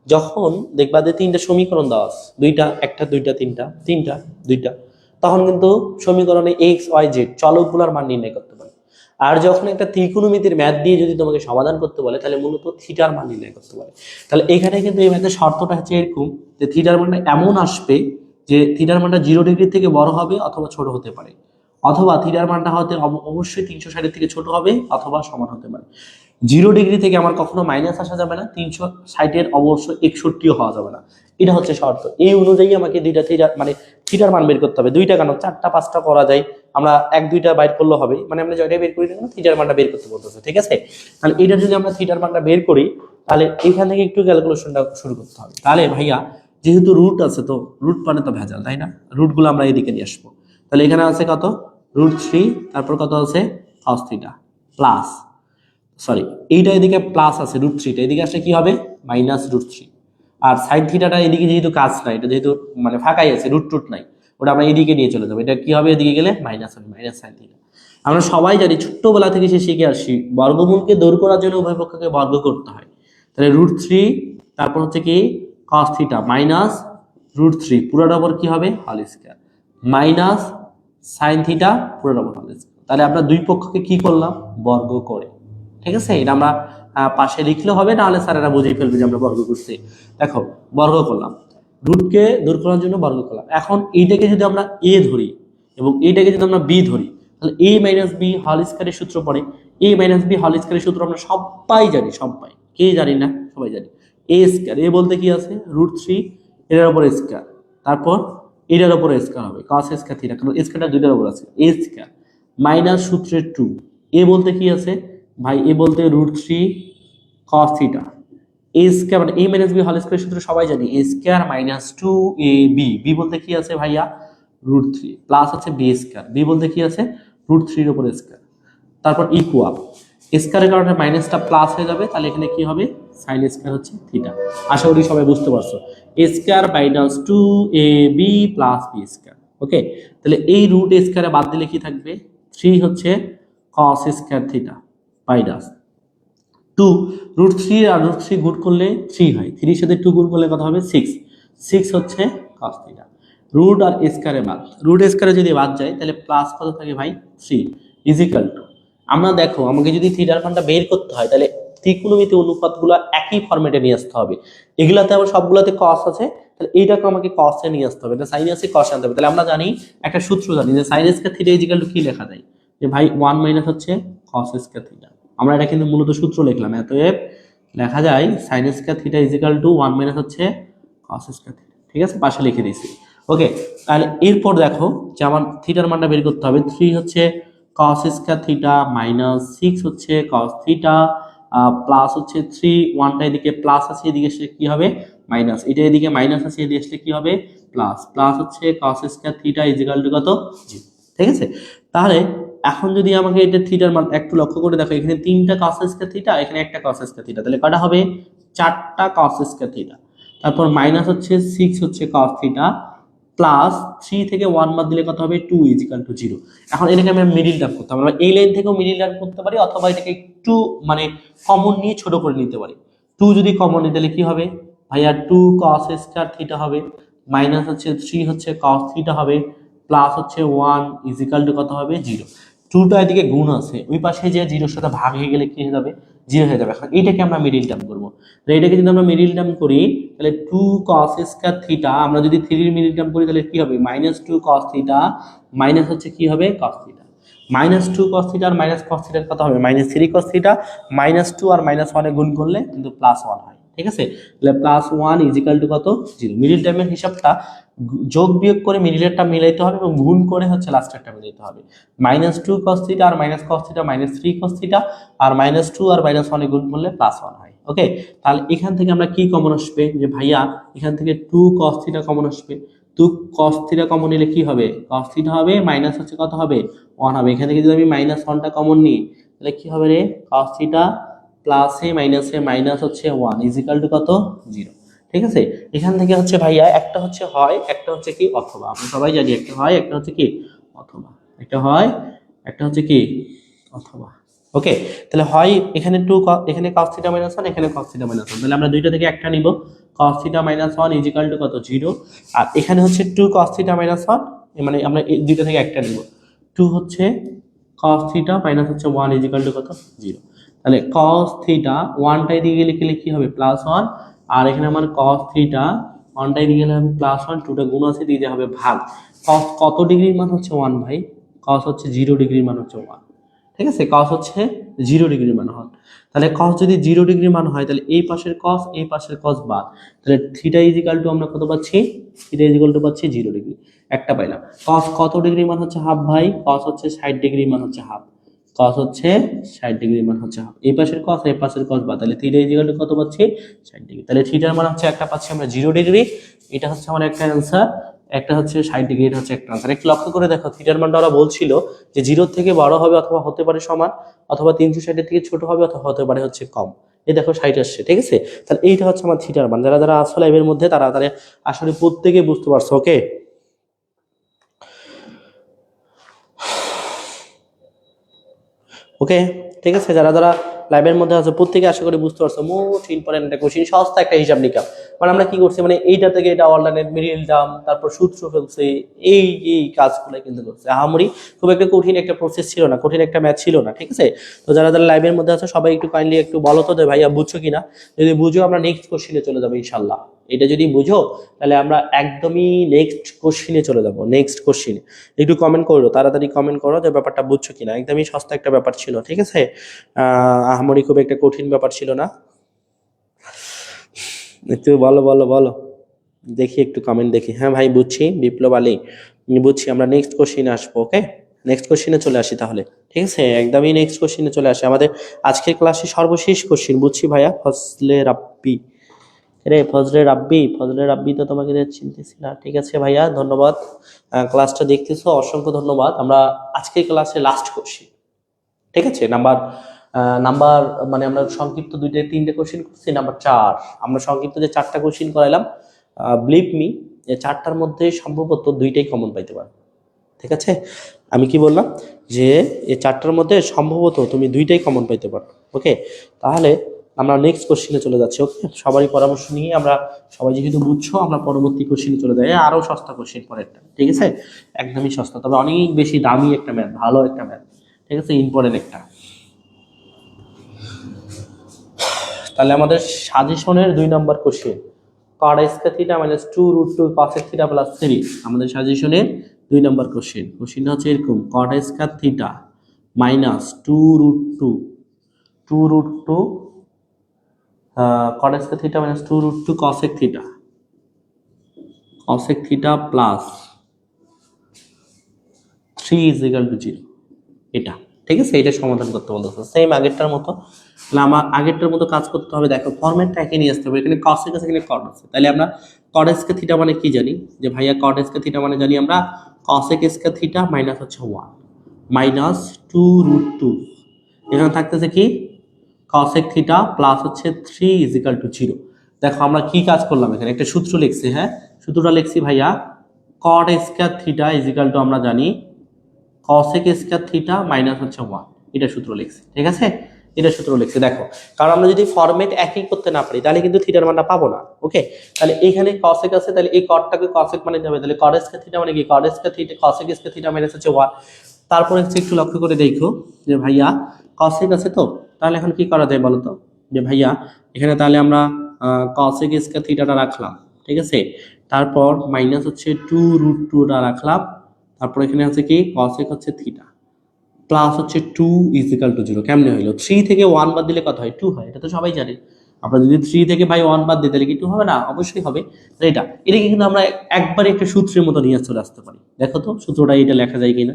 যখন দেখবা যে 3টা সমীকরণ দেওয়া আছে, 2টা, 1টা, 2টা, 3টা, 3টা, 2টা, তখন কিন্তু সমীকরণে এক্স ওয়াই জেড চলকগুলোর মান নির্ণয় করতে পারে। আর যখন একটা ত্রিকোণমিতির ম্যাথ দিয়ে যদি তোমাকে সমাধান করতে বলে, তাহলে মূলত থিটার মান নির্ণয় করতে পারে। তাহলে এখানে কিন্তু এই ম্যাথের শর্তটা হচ্ছে এরকম, যে থিটার মানটা এমন আসবে যে থিটার মানটা 0 ডিগ্রি থেকে বড় হবে অথবা ছোট হতে পারে, অথবা থিটার মানটা হতে অবশ্যই 360 থেকে ছোট হবে অথবা সমান হতে পারে। 0 ডিগ্রি থেকে আমার কখনো মাইনাস আসা যাবে না, 360 অবশ্যই 61ও হওয়া যাবে না। এটা হচ্ছে শর্ত। এই অনুযায়ী আমাকে 2টা থিটার মানে থিটার মান বের করতে হবে। 2টা কেন, 4টা 5টা করা যায়, আমরা 1 2টা বাইর করলে হবে, মানে আমরা জয়টা বের করি না কেন, থিটার মানটা বের করতে বলতেছে, ঠিক আছে? তাহলে এটা যদি আমরা থিটার মানটা বের করি, তাহলে এখান থেকে একটু ক্যালকুলেশনটা শুরু করতে হবে। তাহলে ভাইয়া যেহেতু রুট আছে, তো রুট মানে তো ভেজাল, তাই না? রুটগুলো আমরা এদিকে নিয়ে আসবো। তাহলে এখানে আছে কত, √3, তারপর কত আছে cos থিটা প্লাস, সরি এইটা এদিকে প্লাস আছে √3টা, এদিকে আসলে কি হবে মাইনাস √3। আর সাইন থিটাটা এদিকে যেহেতু কাজ নাই, এটা যেহেতু মানে ফাঁকাই আছে, রুট নাই, ওটা আমরা এদিকে নিয়ে চলে যাবো। এটা কি হবে, এদিকে গেলে মাইনাস হবে, মাইনাস সাইন থিটা। আমরা সবাই জানি, ছোট্টবেলা থেকে সে শিখে আসছি, বর্গমূলকে দূর করার জন্য উভয় পক্ষকে বর্গ করতে হয়। তাহলে √3, তারপর হচ্ছে কি cos থিটা মাইনাস √3 পুরোটা উপর কি হবে whole square, minus sine theta পুরোটা উপর হোল স্কয়ার। তাহলে আমরা দুই পক্ষকে কি করলাম, বর্গ করে, ঠিক আছে? এটা আমরা পাশে লিখলেও হবে, নাহলে স্যারেরা বুঝিয়ে ফেলবে যে আমরা বর্গ করছি। দেখো, বর্গ করলাম, রুটকে দূর করার জন্য বর্গ করলাম। এখন এইটাকে যদি আমরা এ ধরি এবং এইটাকে যদি আমরা বি ধরি, তাহলে এ মাইনাস বি হোল স্কয়ারের সূত্র পড়ে, এ মাইনাস বি হোল স্কয়ারের সূত্র আমরা সবাই জানি, সবাই, কে জানি না, সবাই জানি। এ স্কয়ার, এ বলতে কি আছে √3, এটার উপর স্কয়ার, তারপর এটার উপর স্কয়ার হবে cos স্কয়ার থিটা, কারণ স্কয়ারটা দুইটার উপর আছে, এ স্কয়ার মাইনাস সূত্রের 2, এ বলতে কি আছে ভাই, এ বলতে √3 cos থিটা, এ স্কয়ার মানে a minus B whole square সূত্র সবাই জানি, a square minus 2ab, B বলতে কি আছে ভাইয়া √3 প্লাস আছে বি স্কয়ার, বি বলতে কি আছে √3 এর উপর স্কয়ার, তারপর ইকুয়াল স্কয়ারের কারণে মাইনাসটা প্লাস হয়ে যাবে, তাহলে এখানে কি হবে sin স্কয়ার হচ্ছে থিটা। আশা করি সবাই বুঝতে পারছো, a square minus 2ab plus B square. Okay, তাহলে এই রুট স্কয়ারে বাদ দিলে কি থাকবে, 3 হচ্ছে cos স্কয়ার থিটা মাইনাস 2, √3 আর √3 গুণ করলে 3 হয়, 3 এর সাথে 2 গুণ করলে কত হবে 6, 6 হচ্ছে cos থিটা। রুট আর স্কয়ারে বাদ, রুট স্কয়ারে যদি বাদ যায় তাহলে প্লাস কত থাকে ভাই 3 ইজিক্যাল টু, আমরা দেখো আমাকে যদি থিটার মানটা বের করতে হয়, তাহলে ত্রিকোণমিতি অনুপাতগুলো একই ফরম্যাটে নিয়ে আসতে হবে। এগুলাতে আবার সবগুলোতে cos আছে, তাহলে এইটাকে আমাকে কসে নিয়ে আসতে হবে, সাইন আসে কসে আনতে হবে। তাহলে আমরা জানি একটা সূত্র জানি যে sine square theta is equal two কি লেখা যায়, যে ভাই 1 মাইনাস হচ্ছে কস স্কয়ার থিটা। আমরা এটা কিন্তু মূলত সূত্র লিখলাম, অতএব লেখা যায় sine square theta is equal two 1 minus হচ্ছে কস স্কয়ার থিটা। ঠিক আছে, পাশে লিখে দিয়েছি। ওকে, তাহলে এরপর দেখো যে আমার থিটার মানটা বের করতে হবে। 3 হচ্ছে কস স্কয়ার থিটা মাইনাস 6 হচ্ছে কস থিটা প্লাস হচ্ছে 3, 1টা এদিকে প্লাস আছে, এদিকে আসলে কি হবে মাইনাস, এটা এদিকে মাইনাস আছে, এদিকে আসলে কি হবে প্লাস, প্লাস হচ্ছে cos square theta is equal two কত 0। ঠিক আছে, তাহলে এখন যদি আমাকে এটা থিটার মান একটু লক্ষ্য করে দেখো, এখানে 3টা cos স্কয়ার থিটা, এখানে একটা cos স্কয়ার থিটা, তাহলে কটা হবে 4টা cos স্কয়ার থিটা। তারপর মাইনাস হচ্ছে 6 হচ্ছে cos থিটা প্লাস 3 থেকে 1 বাদ দিলে কত হবে 2 ইজ ইকুয়াল টু 0। এখন এটাকে আমরা মিডিল টার্ম করতে আমরা এই লাইন থেকেও মিডিল টার্ম করতে পারি, অথবা এটাকে একটু মানে কমন নিয়ে ছোট করে নিতে পারি। 2 যদি কমন নিই তাহলে কি হবে ভাইয়া 2 cos স্কয়ার থিটা হবে, মাইনাস হচ্ছে 3 হচ্ছে cos থিটা হবে, প্লাস হচ্ছে 1 ইজ ইকুয়াল টু কত হবে 0। 2টা এদিকে গুণ আছে, ওই পাশে যে 0 এর সাথে ভাগ হয়ে গেলে কি হয়ে যাবে 0 হয়ে যাবে। এখন এটাকে আমরা মিডিল টার্ম করব, তাহলে এটাকে যদি আমরা মিডিল টার্ম করি তাহলে 2 cos স্কয়ার থিটা, আমরা যদি 3 এর মিডিল টার্ম করি তাহলে কি হবে -2 cos থিটা মাইনাস হচ্ছে কি হবে cos থিটা, -2 cos থিটা আর মাইনাস cos থিটার কত হবে -3 cos থিটা, -2 আর -1 এ গুণ করলে কিন্তু +1 হয়। ঠিক আছে, তাহলে +1 ইজ ইকুয়াল টু কত 0। মিডিল টার্মের হিসাবটা যোগ বিয়োগ করে মিডিলেরটা মিলাইতে হবে এবং গুণ করে হচ্ছে লাস্টেরটা মিলাইতে হবে। -2 cos থিটা আর -cos থিটা -3 cos থিটা আর -2 আর -1 এ গুণ করলে +1 হয়। ওকে, তাহলে এখান থেকে আমরা কি কমন আসবে, যে ভাইয়া এখান থেকে 2 cos থিটা কমন আসবে। 2 cos থিটা কমন নিলে কি হবে cos থিটা হবে মাইনাস হচ্ছে কত হবে 1 হবে। এখান থেকে যদি আমি -1টা কমন নিই তাহলে কি হবে রে cos থিটা প্লাসে মাইনাসে মাইনাস হচ্ছে 1 ইজ ইকুয়াল টু কত 0। ঠিক আছে, এখান থেকে হচ্ছে ভাইয়া একটা হচ্ছে হয়, একটা হচ্ছে কি অথবা, আমরা সবাই জানি একটা হয় একটা হচ্ছে কি অথবা, একটা হয় একটা হচ্ছে কি অথবা। ওকে, তাহলে হয় এখানে 2 এখানে cos থিটা মাইনাস 1, এখানে cos থিটা মাইনাস 1, তাহলে আমরা দুইটা থেকে একটা নিব, cos theta minus 1 is equal two কত 0। আর এখানে হচ্ছে 2 cos থিটা মাইনাস 1, মানে আমরা এই দুইটা থেকে একটা নিব, 2 হচ্ছে cos থিটা মাইনাস হচ্ছে 1 ইজ ইকুয়াল টু কত 0। তাহলে cos থিটা 1টাই দিয়ে গেলে কি হবে +1, আর এখানে আমার cos থিটা 1টাই দিয়ে গেলে হবে +1, 2টা গুণ আছে দিয়ে হবে ভাগ। cos কত ডিগ্রির মান হচ্ছে 1 ভাই, cos হচ্ছে 0 ডিগ্রির মান হচ্ছে 1। ঠিক আছে, cos হচ্ছে 0 ডিগ্রির মান হয়, তাহলে cos যদি 0 ডিগ্রির মান হয় তাহলে এই পাশের cos এই পাশের cos বাদ, তাহলে থিটা ইজ ইকুয়াল টু আমরা কত পাচ্ছি, থিটা ইজ ইকুয়াল টু পাচ্ছি 0 ডিগ্রি, একটা পাইলাম। cos কত ডিগ্রির মান হচ্ছে হাফ ভাই, cos হচ্ছে 60 ডিগ্রির মান হচ্ছে হাফ, cos হচ্ছে 60 ডিগ্রির মান হচ্ছে হাফ, এই পাশের cos এই পাশের cos বাদ, তাহলে থিটা ইজ ইকুয়াল টু কত পাচ্ছি 60 ডিগ্রি। তাহলে থিটার মান হচ্ছে একটা পাচ্ছি আমরা 0 ডিগ্রি, এটা হচ্ছে আমার একটা অ্যান্সার, একটা হচ্ছে 60 ডিগ্রি, এটা হচ্ছে একটা আনসার। একটু লক্ষ্য করে দেখো থিটার মানটা ওরা বলছিল যে 0 থেকে বড় হবে অথবা হতে পারে সমান, অথবা 360 এর থেকে ছোট হবে অথবা হতে পারে হচ্ছে কম। এই দেখো 60 আসছে। ঠিক আছে, তাহলে এইটা হচ্ছে আমার থিটার মান। যারা যারা আসলে লাইভের মধ্যে তারা তারা আসলে প্রত্যেকে বুঝতে পারছো। ওকে, ওকে ঠিক আছে, যারা যারা লাইভের মধ্যে আছে প্রত্যেকে আশা করি বুঝতে পারছো। মোস্ট ইম্পর্টেন্ট একটা কোশ্চিন, সস্তা একটা হিসাব নিকাম। মানে আমরা কি করছি, মানে এইটা থেকে এটা অল্টারনেট মিডিল টার্ম তারপর সূত্র ফেলছে, এই এই কাজগুলো কিন্তু করছে। আহামরি খুব একটা কঠিন একটা প্রসেস ছিল না, কঠিন একটা ম্যাথ ছিল না। ঠিক আছে, তো যারা যারা লাইভের মধ্যে আছে সবাই একটু কাইন্ডলি একটু বলো তো যে ভাইয়া বুঝছো কিনা। যদি বুঝো আমরা নেক্সট কোশ্চিনে চলে যাবো ইনশাল্লাহ। এটা যদি বুঝো তাহলে আমরা একদমই নেক্সট কোশ্চিনে চলে যাবো। নেক্সট কোশ্চিনে একটু কমেন্ট করো, তাড়াতাড়ি কমেন্ট করো যে ব্যাপারটা বুঝছো কিনা। একদমই সস্তা একটা ব্যাপার ছিল। ঠিক আছে, আহামরি খুব একটা কঠিন ব্যাপার ছিল না। একটু বলো বলো বলো, দেখি একটু কমেন্ট দেখি। হ্যাঁ ভাই বুঝছি, বিপ্লব আলী বুঝছি। আমরা নেক্সট কোশ্চিনে আসবো। ওকে, নেক্সট কোশ্চিনে চলে আসি তাহলে। ঠিক আছে, একদমই নেক্সট কোশ্চিনে চলে আসি। আমাদের আজকের ক্লাসে সর্বশেষ কোশ্চিন। বুঝছি ভাইয়া, ফজলে রাব্বি। রে ফজলে রাব্বি, ফজলে রাব্বি তো তোমাকে চিনতেছি না। ঠিক আছে ভাইয়া, ধন্যবাদ ক্লাসটা দেখতেছো, অসংখ্য ধন্যবাদ। আমরা আজকের ক্লাসে লাস্ট কোশ্চিন। ঠিক আছে, নাম্বার মানে আমরা সংক্ষিপ্ত 2-3টে কোশ্চিন করছি, নাম্বার 4 আমরা সংক্ষিপ্ত যে 4টা কোশ্চিন করাইলাম, বিলিভ মি এই 4টার মধ্যে সম্ভবত 2টাই কমন পাইতে পারো। ঠিক আছে, আমি কি বললাম যে এই 4টার মধ্যে সম্ভবত তুমি 2টাই কমন পাইতে পারো। ওকে, তাহলে আমরা নেক্সট কোশ্চিনে চলে যাচ্ছি। ওকে, সবারই পরামর্শ নিয়ে আমরা সবাই যেহেতু বুঝছো, আমরা পরবর্তী কোশ্চিনে চলে যাই। আরো সস্তা কোশ্চিন পরেরটা। ঠিক আছে, একদমই সস্তা, তবে অনেক বেশি দামি একটা ম্যাথ, ভালো একটা ম্যাথ। ঠিক আছে, ইম্পর্টেন্ট একটা। তাহলে আমাদের সাজেশনের 2 number question, cot square theta minus 2√2 cosec theta plus 3। আমাদের সাজেশনের 2 নম্বর কোশ্চেন। কোশ্চেনটা হচ্ছে এরকম, cot square theta minus 2√2 cot square theta minus 2√2 cosec theta plus 3 is equal to 0। এটা ঠিক আছে, এটা সমাধান করতে বলতেছে সেম আগেরটার মতো। তাহলে আমার আগেরটার মতো কাজ করতে হবে। দেখো ফরম্যাটটা একই নিয়ে আসতে হবে। এখানে cosec আছে, এখানে cot আছে। তাহলে আমরা cot স্কয়ার থিটা মানে কি জানি, যে ভাইয়া cot স্কয়ার থিটা মানে জানি আমরা cosec স্কয়ার থিটা মাইনাস হচ্ছে 1 মাইনাস 2√2, এখানে থাকতেছে কি cosec থিটা প্লাস হচ্ছে 3 ইজ ইকুয়াল টু 0। দেখো আমরা কি কাজ করলাম, এখানে একটা সূত্র লিখছি। হ্যাঁ, সূত্রটা লিখছি ভাইয়া, cot square theta is equal two আমরা জানি cosec স্কয়ার থিটা মাইনাস হচ্ছে 1, এটা সূত্র লিখছি। ঠিক আছে, এটা সূত্র লিখছি। দেখো, কারণ আমরা যদি ফরম্যাট একই করতে না পারি তাহলে কিন্তু থিটার মানটা পাবো না। ওকে, তাহলে এইখানে cosec আছে, তাহলে এই cotটাকে cosec মানে যাবে, তাহলে cot স্কয়ার থিটা মানে কি cot square theta cosec square theta minus হচ্ছে 1। তারপরে একটু লক্ষ্য করে দেখো যে ভাইয়া cosec আছে, তো তাহলে এখন কি করা যায় বলো তো, যে ভাইয়া এখানে তাহলে আমরা cosec স্কয়ার থিটাটা রাখলাম। ঠিক আছে, তারপর মাইনাস হচ্ছে 2√2টা রাখলাম, তারপর এখানে আছে কি cosec হচ্ছে থিটা প্লাস হচ্ছে 2 ইজ ইকুয়াল টু 0। কেমনে হইলো, 3 থেকে 1 বাদ দিলে কত হয়, 2 হয়। এটা তো সবাই জানে। আমরা যদি 3 থেকে ভাই 1 বাদ দিই তাহলে কি 2 হবে না? অবশ্যই হবে। তাহলে এটাকে কিন্তু আমরা একবারে একটা সূত্রের মতো নিয়ে চলে আসতে পারি। দেখো তো সূত্রটা এটা লেখা যায় কিনা।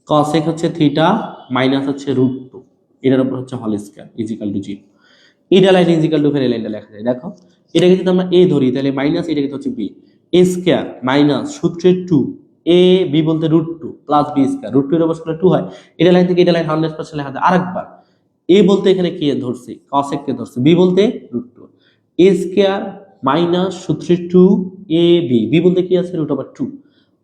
cosec হচ্ছে থিটা মাইনাস হচ্ছে √2, এটার উপর হচ্ছে whole square is equal to 0। এটা লাইন ইজ ইকুয়াল টু ফের লাইনটা লেখা যায়। দেখো এটাকে যদি আমরা a ধরি তাহলে মাইনাস, এটা কিন্তু হচ্ছে b, a স্কয়ার মাইনাস সূত্রের 2 a b বলতে √2 প্লাস b স্কয়ার, √2 এর উপর স্কয়ার 2 হয়। এটা লাইন থেকে এটা লাইন 100% লেখা যায়। আরেকবার a বলতে এখানে কি ধরছি, cosec কে ধরছি, b বলতে √2, a স্কয়ার মাইনাস সূত্রের 2 a b বলতে কি আছে √2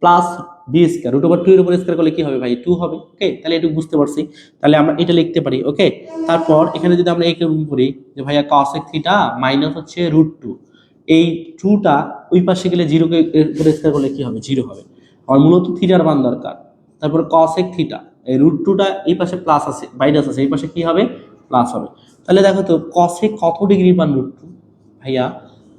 প্লাস বি স্কয়ার, √2 এর উপর স্কয়ার করলে কি হবে ভাই, 2 হবে। ওকে, তাহলে একটু বুঝতে পারছি। তাহলে আমরা এটা লিখতে পারি। ওকে, তারপর এখানে যদি আমরা একে রুম করি যে ভাইয়া cosec থিটা মাইনাস হচ্ছে √2, এই 2টা ওই পাশে গেলে 0 কে উপর স্কয়ার করলে কি হবে, 0 হবে। আমার মূলত থিটার মান দরকার। তারপর cosec থিটা, এই √2টা এই পাশে প্লাস আছে, মাইনাস আছে, এই পাশে কি হবে, প্লাস হবে। তাহলে দেখো তো cosec কত ডিগ্রি মান √2, ভাইয়া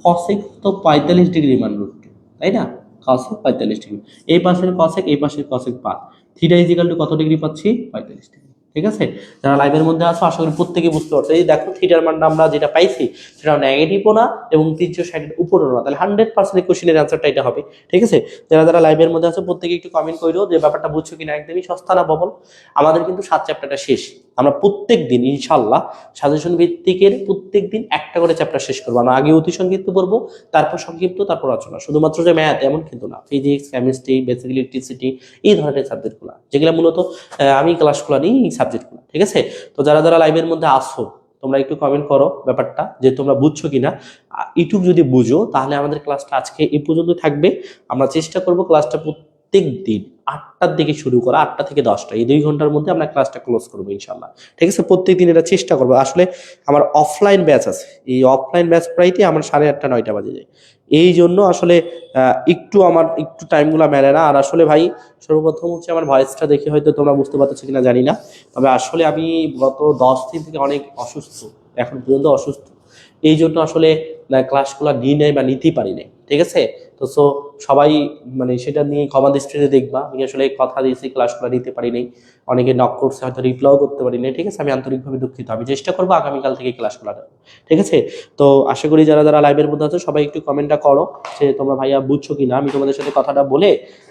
cosec তো 45 ডিগ্রি মান √2, তাই না? cosec 45 ডিগ্রি, এই পাশের cosec এই পাশের cosec per, theta is equal two কত ডিগ্রি পাচ্ছি, 45 ডিগ্রি। ঠিক আছে, যারা লাইভের মধ্যে আছো আশা করি প্রত্যেকে বুঝতে পারছো। এই দেখো থিটার মানটা আমরা যেটা পাইছি সেটা নেগেটিভও না এবং 360 উপরও না, তাহলে 100% কোশ্চেনের অ্যান্সারটা এটা হবে। ঠিক আছে, যারা যারা লাইভের মধ্যে আছো প্রত্যেকে একটু কমেন্ট করো যে ব্যাপারটা বুঝছো কিনা। একদমই সস্তা না ববল, আমাদের কিন্তু 7 চ্যাপ্টারটা শেষ। আমরা প্রত্যেক দিন ইনশাআল্লাহ সাজেশন ভিত্তিকের প্রত্যেক দিন একটা করে চ্যাপ্টার শেষ করবো। আমরা আগে অতি সংক্ষিপ্ত পড়বো, তারপর সংক্ষিপ্ত, তারপর রচনা। শুধুমাত্র যে ম্যাথ এমন কিন্তু না, ফিজিক্স, কেমিস্ট্রি, বেসিক ইলেকট্রিসিটি, এই ধরনের সাবজেক্টগুলো যেগুলো মূলত আমি ক্লাসগুলো নিই, এই সাবজেক্টগুলো। ঠিক আছে, তো যারা যারা লাইভের মধ্যে আসো তোমরা একটু কমেন্ট করো ব্যাপারটা যে তোমরা বুঝছো কিনা। ইউটিউব যদি বুঝো তাহলে আমাদের ক্লাসটা আজকে এই পর্যন্ত থাকবে। আমরা চেষ্টা করব ক্লাসটা প্রত্যেক দিন 8টার দিকে শুরু করা, 8টা থেকে 10টা, এই 2 ঘন্টার মধ্যে আমরা ক্লাসটা ক্লোজ করবো ইনশাল্লাহ। ঠিক আছে, প্রত্যেক দিন এটা চেষ্টা করবো। আসলে আমার অফলাইন ব্যাচ আছে, এই অফলাইন ব্যাচ প্রায়তে আমার 8:30 9টা বাজে যায়, এই জন্য আসলে আমার একটু টাইমগুলো মেলে না। আর আসলে ভাই সর্বপ্রথম হচ্ছে আমার ভয়েসটা দেখে হয়তো তোমরা বুঝতে পারছো কিনা জানি না, তবে আসলে আমি গত 10 দিন থেকে অনেক অসুস্থ, এখন পর্যন্ত অসুস্থ, এই জন্য আসলে ক্লাসগুলো নিয়ে নেয় বা নিতেই পারি নাই। ঠিক আছে, তো সবাই মানে সেটা নিয়ে ক্ষমা দৃষ্টিতে দেখবা। আমি আসলে কথা দিয়েছি ক্লাসগুলো নিতে পারি নাই, অনেকে নক করছে হয়তো রিপ্লাইও করতে পারি নাই। ঠিক আছে, আমি আন্তরিকভাবে দুঃখিত। আমি চেষ্টা করবো আগামীকাল থেকে ক্লাসগুলো নেব। ঠিক আছে, তো আশা করি যারা যারা লাইভের মধ্যে আছো সবাই একটু কমেন্টটা করো যে তোমরা ভাইয়া বুঝছো কিনা। আমি তোমাদের সাথে কথাটা বলে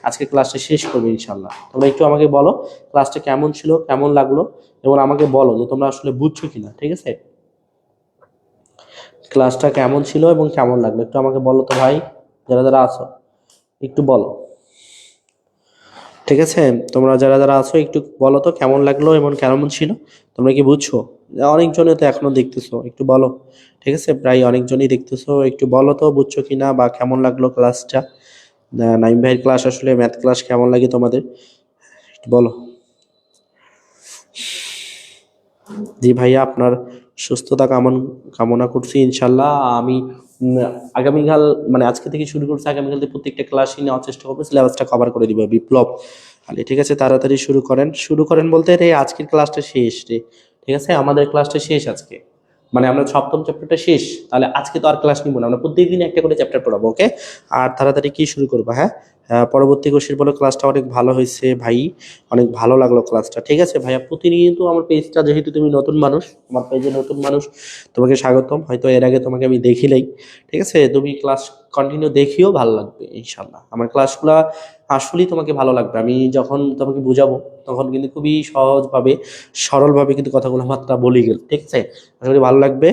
আজকে ক্লাসটা শেষ করবো ইনশাল্লাহ। তোমরা একটু আমাকে বলো ক্লাসটা কেমন ছিল, কেমন লাগলো, এবং আমাকে বলো যে তোমরা আসলে বুঝছো কিনা। ঠিক আছে, ক্লাসটা কেমন ছিল এবং কেমন লাগলো একটু আমাকে বলো তো ভাই, যারা যারা আছো একটু বলো। ঠিক আছে, তোমরা যারা যারা আছো একটু বলো তো কেমন লাগলো এবং কেমন ছিল, তোমরা কি বুঝছো? অনেকজনই তো এখনো দেখতেছো, একটু বলো। ঠিক আছে, প্রায় অনেকজনই দেখতেছো, একটু বলো তো বুঝছো কিনা বা কেমন লাগলো ক্লাসটা। নাইম ভাইয়ের ক্লাস, আসলে ম্যাথ ক্লাস কেমন লাগে তোমাদের একটু বলো। জি ভাইয়া, আপনার সুস্থতা কামনা করছি ইনশাল্লাহ। আমি আগামীকাল মানে আজকে থেকে শুরু করছি, আগামীকাল থেকে প্রত্যেকটা ক্লাসই নেওয়ার চেষ্টা করবো, সিলেবাসটা কভার করে দিব। বিপ্লব আলী, ঠিক আছে, তাড়াতাড়ি শুরু করেন বলতে রে আজকের ক্লাসটা শেষ রে। ঠিক আছে, আমাদের ক্লাসটা শেষ আজকে, মানে আমরা সপ্তম চ্যাপ্টারটা শেষ, তাহলে আজকে তো আর ক্লাস নিব না, আমরা প্রত্যেকদিন একটা করে চ্যাপ্টার পড়াবো। ওকে, আর তাড়াতাড়ি কি শুরু করবো? হ্যাঁ, পরবর্তী কোশ্চেন বলো। ক্লাসটা অনেক ভালো হয়েছে ভাই, অনেক ভালো লাগলো ক্লাসটা। ঠিক আছে ভাইয়া, প্রতিনিয়ত আমার পেজটা, যেহেতু তুমি নতুন মানুষ, আমার পেজে নতুন মানুষ, তোমাকে স্বাগতম। হয়তো এর আগে তোমাকে আমি দেখিলাই, ঠিক আছে? তুমি ক্লাস কন্টিনিউ দেখিও, ভালো লাগবে ইনশাল্লাহ। আমার ক্লাসগুলো আসলেই তোমাকে ভালো লাগবে। আমি যখন তোমাকে বুঝাবো তখন কিন্তু খুবই সহজভাবে, সরলভাবে কিন্তু কথাগুলো মাত্রা বলি গেল, ঠিক আছে? আশা করি ভালো লাগবে।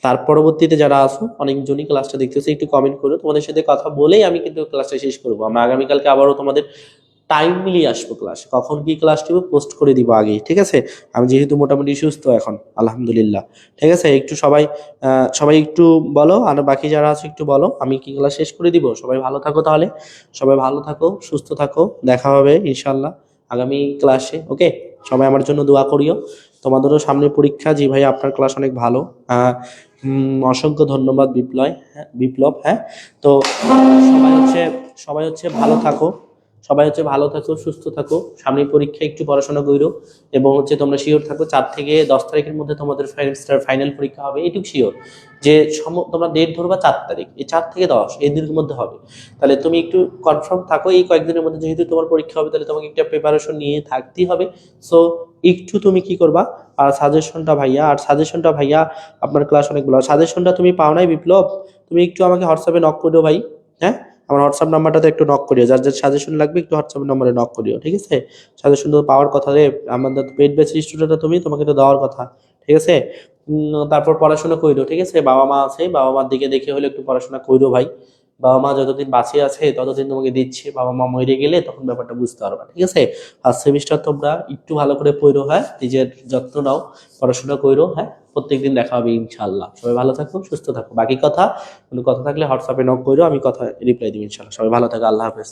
তার পরবর্তীতে যারা আসো, অনেকজনই ক্লাসটা দেখতেছে, একটু কমেন্ট করো। তোমাদের সাথে কথা বলেই আমি কিন্তু ক্লাসটা শেষ করবো। আমরা আগামীকালকে আবারও তোমাদের টাইম মিলিয়ে আসবো ক্লাস, কখন কি ক্লাস দিব পোস্ট করে দিব আগেই, ঠিক আছে? আমি যেহেতু মোটামুটি সুস্থ এখন, আলহামদুলিল্লাহ। ঠিক আছে, একটু সবাই সবাই একটু বলো, আর বাকি যারা আছে একটু বলো, আমি কি ক্লাস শেষ করে দিব? সবাই ভালো থাকো তাহলে, সবাই ভালো থাকো, সুস্থ থাকো, দেখা হবে ইনশাল্লাহ আগামী ক্লাসে। ওকে, সবাই আমার জন্য দোয়া করিও। তোমাদেরও সামনে পরীক্ষা। জি ভাই, আপনার ক্লাস অনেক ভালো। অসংখ্য ধন্যবাদ বিপ্লব। হ্যাঁ, বিপ্লব। হ্যাঁ, তো সবাই হচ্ছে ভালো থাকো, সবাই হচ্ছে ভালো থাকো, সুস্থ থাকো। সামনে পরীক্ষা, একটু পড়াশোনা করো, এবং হচ্ছে তোমরা শিওর থাকো 4 থেকে 10 তারিখের মধ্যে তোমাদের ফাইনাল পরীক্ষা হবে, এটুকু শিওর। যে তোমরা ডেট ধরবা 4 তারিখ, এই 4 থেকে 10 এই দিনের মধ্যে হবে। তাহলে তুমি একটু কনফার্ম থাকো, এই কয়েকদিনের মধ্যে যেহেতু তোমার পরীক্ষা হবে, তাহলে তোমাকে একটা প্রিপারেশন নিয়ে থাকতেই হবে। সো একটু তুমি কি করবা, আর সাজেশনটা ভাইয়া, আপনার ক্লাস অনেক ভালো। সাজেশনটা তুমি পাও নাই বিপ্লব? তুমি একটু আমাকে হোয়াটসঅ্যাপে নক করিও ভাই। হ্যাঁ, আমার হোয়াটসঅ্যাপ নাম্বারটাতে একটু নক করিও, যার যার সাজেশন লাগবে একটু হোয়াটসঅ্যাপ নম্বরে নক করিও, ঠিক আছে? সাজেশন তো পাওয়ার কথা রে, আমাদের পেড ব্যাচের স্টুডেন্ট তুমি, তোমাকে তো দেওয়ার কথা, ঠিক আছে? তারপর পড়াশোনা কইরো, ঠিক আছে? বাবা মা আছে, বাবা মার দিকে দেখে হলে একটু পড়াশোনা কইরো ভাই। বাবা মা যতদিন বাঁচিয়ে আছে ততদিন তোমাকে দিচ্ছে, বাবা মা মরে গেলে তখন ব্যাপারটা বুঝতে পারবা, ঠিক আছে? ফার্স্ট সেমিস্টার তোমরা একটু ভালো করে পড়ো, হ্যাঁ, নিজের যত্ন নাও, পড়াশোনা কইরো। হ্যাঁ, প্রত্যেকদিন দেখা হবে ইনশাল্লাহ। সবাই ভালো থাকো, সুস্থ থাকো। বাকি কথা, কোনো কথা থাকলে হোয়াটসঅ্যাপে নক করো, আমি কথা রিপ্লাই দিব ইনশাল্লাহ। সবাই ভালো থাকো, আল্লাহ হাফেজ।